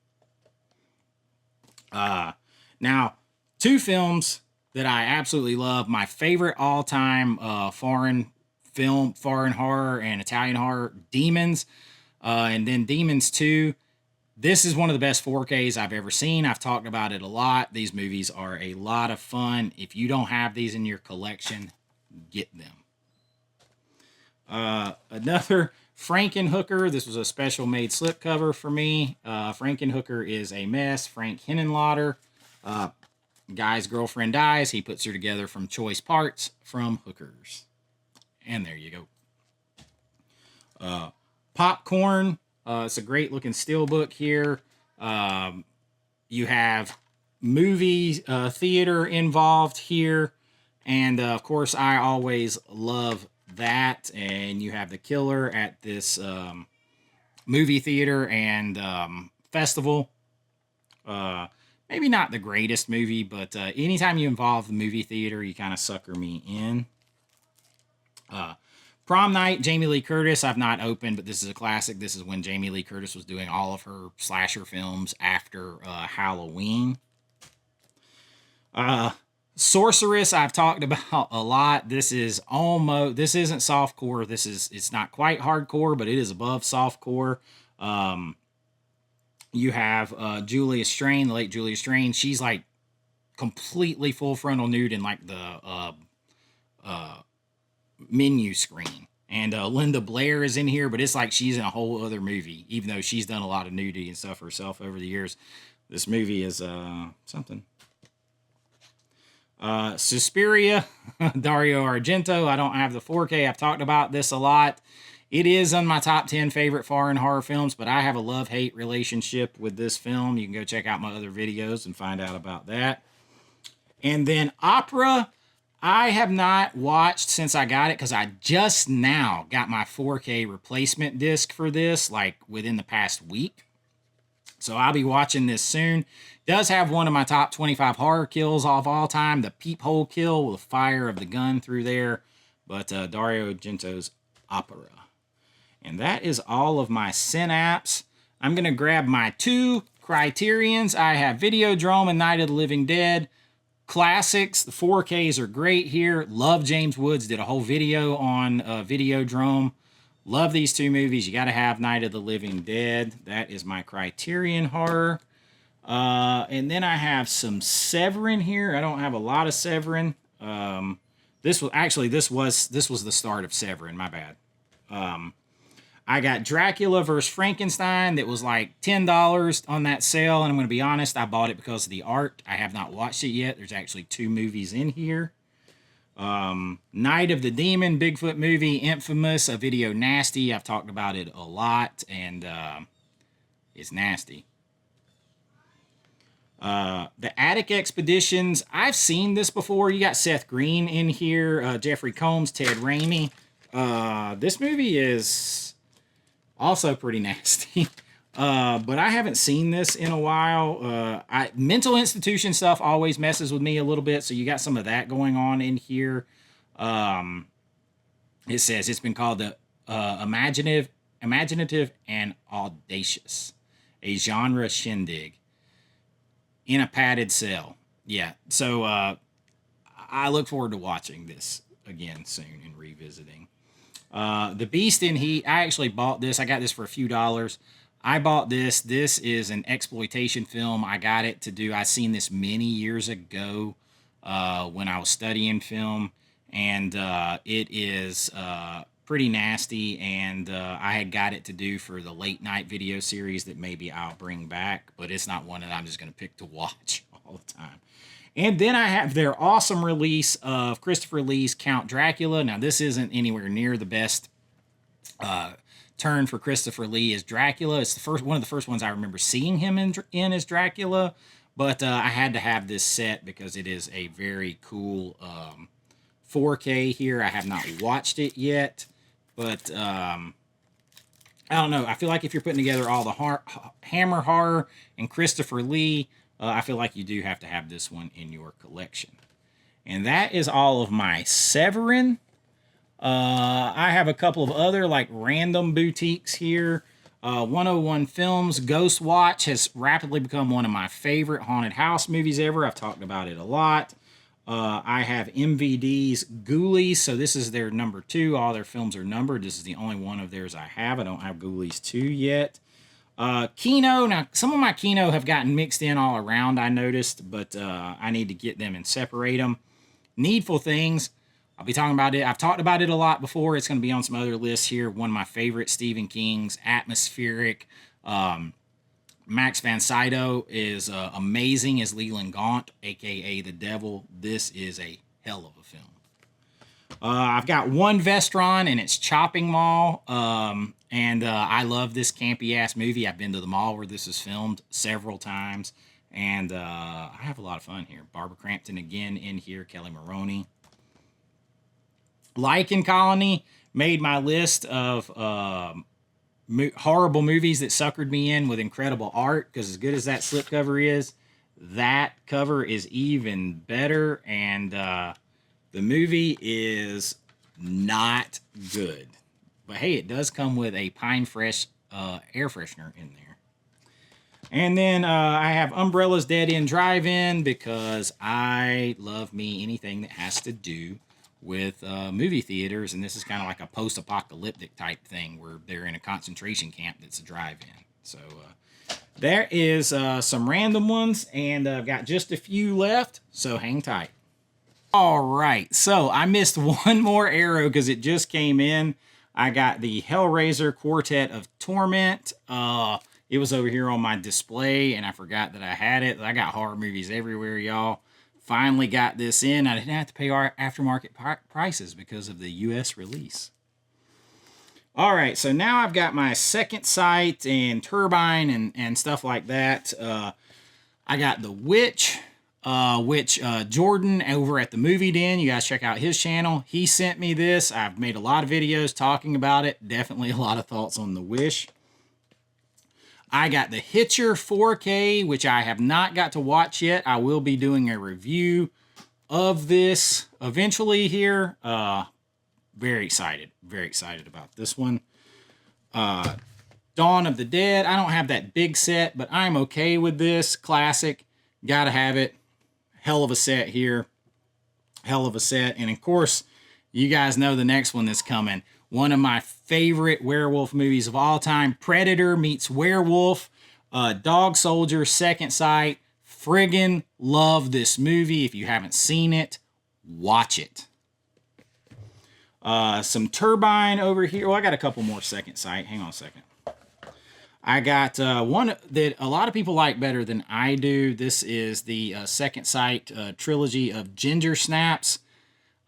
Now, two films that I absolutely love. My favorite all-time foreign horror and Italian horror, Demons. And then Demons 2. This is one of the best 4Ks I've ever seen. I've talked about it a lot. These movies are a lot of fun. If you don't have these in your collection, get them. Another Frankenhooker. This was a special made slipcover for me. Frankenhooker is a mess. Frank Henenlotter. Guy's girlfriend dies. He puts her together from choice parts from hookers. And there you go. Popcorn. It's a great looking steelbook here. You have movie theater involved here. And of course, I always love that. And you have the killer at this movie theater and festival. Maybe not the greatest movie, but anytime you involve the movie theater, you kind of sucker me in. Prom Night, Jamie Lee Curtis, I've not opened, but this is a classic. This is when Jamie Lee Curtis was doing all of her slasher films after Halloween. Sorceress, I've talked about a lot. This isn't softcore. It's not quite hardcore, but it is above softcore. You have Julia Strain, the late Julia Strain. She's like completely full frontal nude in like the menu screen. And Linda Blair is in here, but it's like she's in a whole other movie, even though she's done a lot of nudity and stuff herself over the years. This movie is something. Suspiria, Dario Argento. I don't have the 4K. I've talked about this a lot. It is on my top 10 favorite foreign horror films, but I have a love-hate relationship with this film. You can go check out my other videos and find out about that. And then Opera, I have not watched since I got it because I just now got my 4K replacement disc for this, like within the past week. So I'll be watching this soon. It does have one of my top 25 horror kills of all time, the peephole kill with the fire of the gun through there. But Dario Argento's Opera. And that is all of my synapse. I'm going to grab my 2 Criterions. I have Videodrome and Night of the Living Dead. Classics. The 4Ks are great here. Love James Woods. Did a whole video on Videodrome. Love these 2 movies. You got to have Night of the Living Dead. That is my Criterion horror. And then I have some Severin here. I don't have a lot of Severin. This was the start of Severin. My bad. I got Dracula vs. Frankenstein that was like $10 on that sale. And I'm going to be honest, I bought it because of the art. I have not watched it yet. There's actually 2 movies in here. Night of the Demon, Bigfoot movie, Infamous, a video nasty. I've talked about it a lot, and it's nasty. The Attic Expeditions, I've seen this before. You got Seth Green in here, Jeffrey Combs, Ted Raimi. This movie is also pretty nasty. But I haven't seen this in a while. Mental institution stuff always messes with me a little bit, so you got some of that going on in here. It says it's been called the imaginative and audacious, a genre shindig in a padded cell. Yeah, so I look forward to watching this again soon and revisiting. The Beast in Heat, I actually bought this. I got this for a few dollars. I bought this. This is an exploitation film. I got it to do. I seen this many years ago when I was studying film, and it is pretty nasty. And I had got it to do for the late night video series that maybe I'll bring back, but it's not one that I'm just going to pick to watch all the time. And then I have their awesome release of Christopher Lee's Count Dracula. Now, this isn't anywhere near the best turn for Christopher Lee as Dracula. It's one of the first ones I remember seeing him in as Dracula. But I had to have this set because it is a very cool 4K here. I have not watched it yet. But I don't know. I feel like if you're putting together all the Hammer horror and Christopher Lee, I feel like you do have to have this one in your collection. And that is all of my Severin. I have a couple of other like random boutiques here. 101 Films Ghost Watch has rapidly become one of my favorite haunted house movies ever. I've talked about it a lot. I have MVD's Ghoulies, so this is their number 2. All their films are numbered. This is the only one of theirs I have. I don't have Ghoulies 2 yet. Kino, now some of my Kino have gotten mixed in all around, I noticed, but I need to get them and separate them. Needful Things, I'll be talking about it. I've talked about it a lot before. It's going to be on some other lists here. One of my favorite Stephen King's, atmospheric. Max von Sydow is amazing as Leland Gaunt, a.k.a. the Devil. This is a hell of a film. I've got one Vestron, and it's Chopping Mall. And I love this campy-ass movie. I've been to the mall where this is filmed several times. And I have a lot of fun here. Barbara Crampton again in here. Kelly Maroney. Lichen Colony made my list of horrible movies that suckered me in with incredible art. Because as good as that slipcover is, that cover is even better. And the movie is not good. But hey, it does come with a Pine Fresh air freshener in there. And then I have Umbrella's Dead End Drive-In because I love me anything that has to do with movie theaters. And this is kind of like a post-apocalyptic type thing where they're in a concentration camp that's a drive-in. So there is some random ones, and I've got just a few left, so hang tight. All right, so I missed one more arrow because it just came in. I got the Hellraiser Quartet of Torment. It was over here on my display, and I forgot that I had it. I got horror movies everywhere, y'all. Finally got this in. I didn't have to pay our aftermarket prices because of the U.S. release. All right, so now I've got my second sight and turbine and stuff like that. I got the Witch, which Jordan over at the Movie Den, you guys check out his channel. He sent me this. I've made a lot of videos talking about it. Definitely a lot of thoughts on the Wish. I got the Hitcher 4K, which I have not got to watch yet. I will be doing a review of this eventually here. Very excited about this one. Dawn of the Dead. I don't have that big set, but I'm okay with this. Classic. Gotta have it. Hell of a set here. Hell of a set. And of course, you guys know the next one that's coming. One of my favorite werewolf movies of all time. Predator meets Werewolf. Dog Soldier, Second Sight. Friggin' love this movie. If you haven't seen it, watch it. Some turbine over here. Well, I got a couple more Second Sight. Hang on a second. I got one that a lot of people like better than I do. This is the Second Sight trilogy of Ginger Snaps.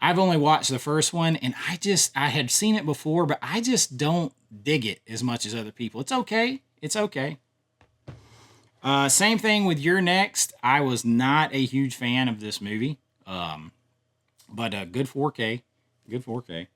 I've only watched the first one, and I had seen it before, but I just don't dig it as much as other people. It's okay. It's okay. Same thing with You're Next. I was not a huge fan of this movie, but good 4K. Good 4K.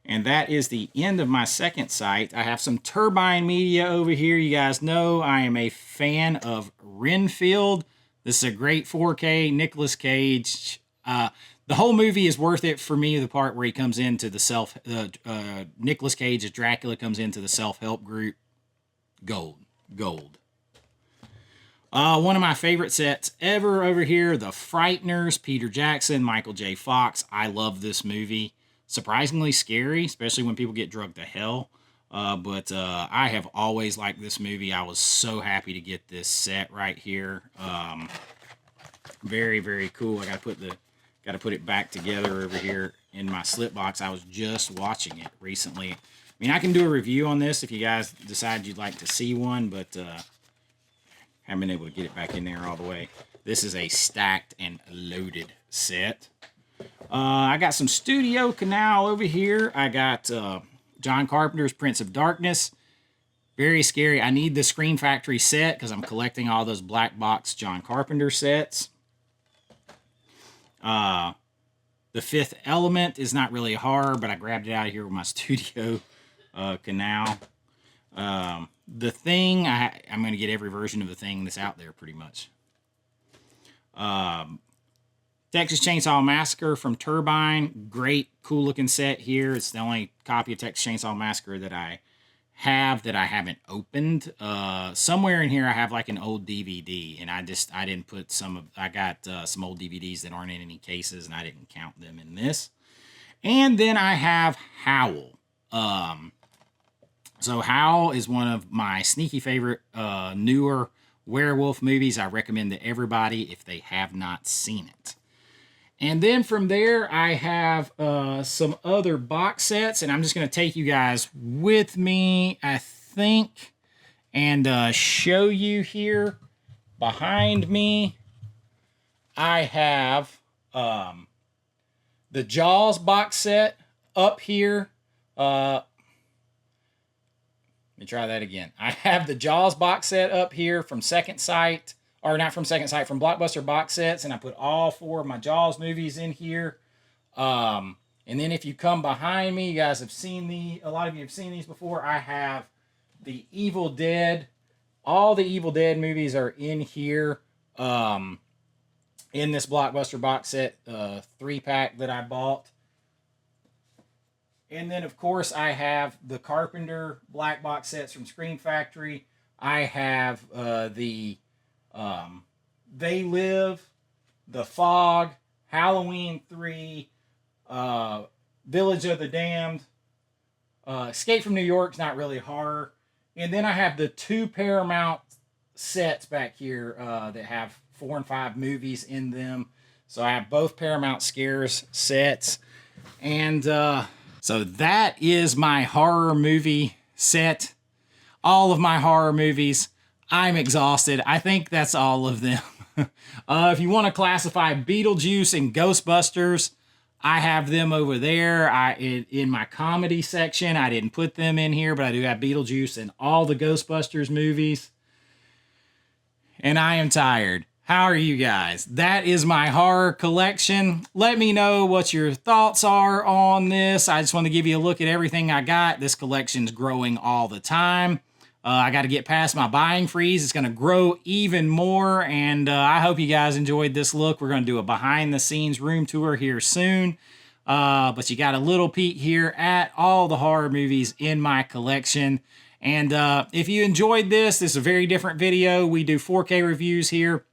And that is the end of my second sight. I have some turbine media over here. You guys know I am a fan of Renfield. This is a great 4K. Nicolas Cage. The whole movie is worth it for me. The part where he comes into the Nicolas Cage as Dracula comes into the self-help group. Gold. One of my favorite sets ever over here, The Frighteners, Peter Jackson, Michael J. Fox. I love this movie. Surprisingly scary, especially when people get drugged to hell. But I have always liked this movie. I was so happy to get this set right here. Very, very cool. I gotta put it back together over here in my slip box. I was just watching it recently. I mean, I can do a review on this if you guys decide you'd like to see one, but haven't been able to get it back in there all the way. This is a stacked and loaded set. I got some Studio Canal over here. I got John Carpenter's Prince of Darkness. Very scary. I need the Scream Factory set because I'm collecting all those black box John Carpenter sets. The Fifth Element is not really horror, but I grabbed it out of here with my Studio Canal. The Thing, I'm going to get every version of The Thing that's out there pretty much. Texas Chainsaw Massacre from Turbine. Great, cool looking set here. It's the only copy of Texas Chainsaw Massacre that I have that I haven't opened. Somewhere in here I have like an old DVD, and I didn't put I got some old DVDs that aren't in any cases, and I didn't count them in this. And then I have Howl. So Howl is one of my sneaky favorite newer werewolf movies. I recommend to everybody if they have not seen it. And then from there, I have some other box sets, and I'm just going to take you guys with me, I think, and show you here. Behind me, I have the Jaws box set up here. Let me try that again. I have the Jaws box set up here from Second Sight. Or not from Second Sight, from Blockbuster box sets, and I put all 4 of my Jaws movies in here. And then if you come behind me, you guys have seen a lot of you have seen these before. I have the Evil Dead. All the Evil Dead movies are in here in this Blockbuster box set 3-pack that I bought. And then, of course, I have the Carpenter black box sets from Scream Factory. I have the They Live, The Fog, Halloween 3, Village of the Damned, Escape from New York's not really horror. And then I have the 2 Paramount sets back here that have 4 and 5 movies in them. So I have both Paramount Scares sets. And so that is my horror movie set. All of my horror movies. I'm exhausted. I think that's all of them. If you want to classify Beetlejuice and Ghostbusters, I have them over there. In my comedy section, I didn't put them in here, but I do have Beetlejuice and all the Ghostbusters movies. And I am tired. How are you guys? That is my horror collection. Let me know what your thoughts are on this. I just want to give you a look at everything I got. This collection's growing all the time. I got to get past my buying freeze. It's going to grow even more, and I hope you guys enjoyed this look. We're going to do a behind-the-scenes room tour here soon, but you got a little peek here at all the horror movies in my collection. And if you enjoyed this is a very different video. We do 4K reviews here.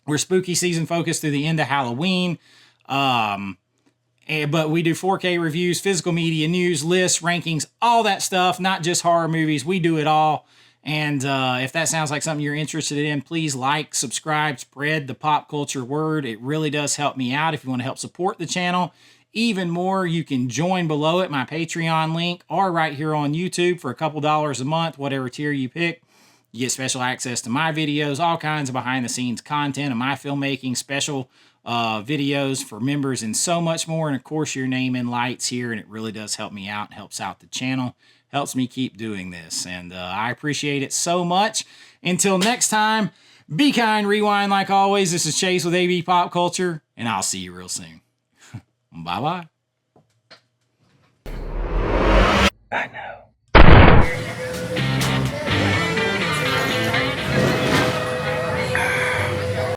We're spooky season focused through the end of Halloween. But we do 4K reviews, physical media, news, lists, rankings, all that stuff, not just horror movies. We do it all. And if that sounds like something you're interested in, please like, subscribe, spread the pop culture word. It really does help me out. If you want to help support the channel even more, you can join below it, my Patreon link, or right here on YouTube for a couple dollars a month, whatever tier you pick. You get special access to my videos, all kinds of behind-the-scenes content of my filmmaking, special videos for members, and so much more. And of course, your name in lights here, and it really does help me out, helps out the channel, helps me keep doing this. And I appreciate it so much. Until next time, be kind, rewind like always. This is Chase with AV Pop Culture, and I'll see you real soon. Bye-bye. I know.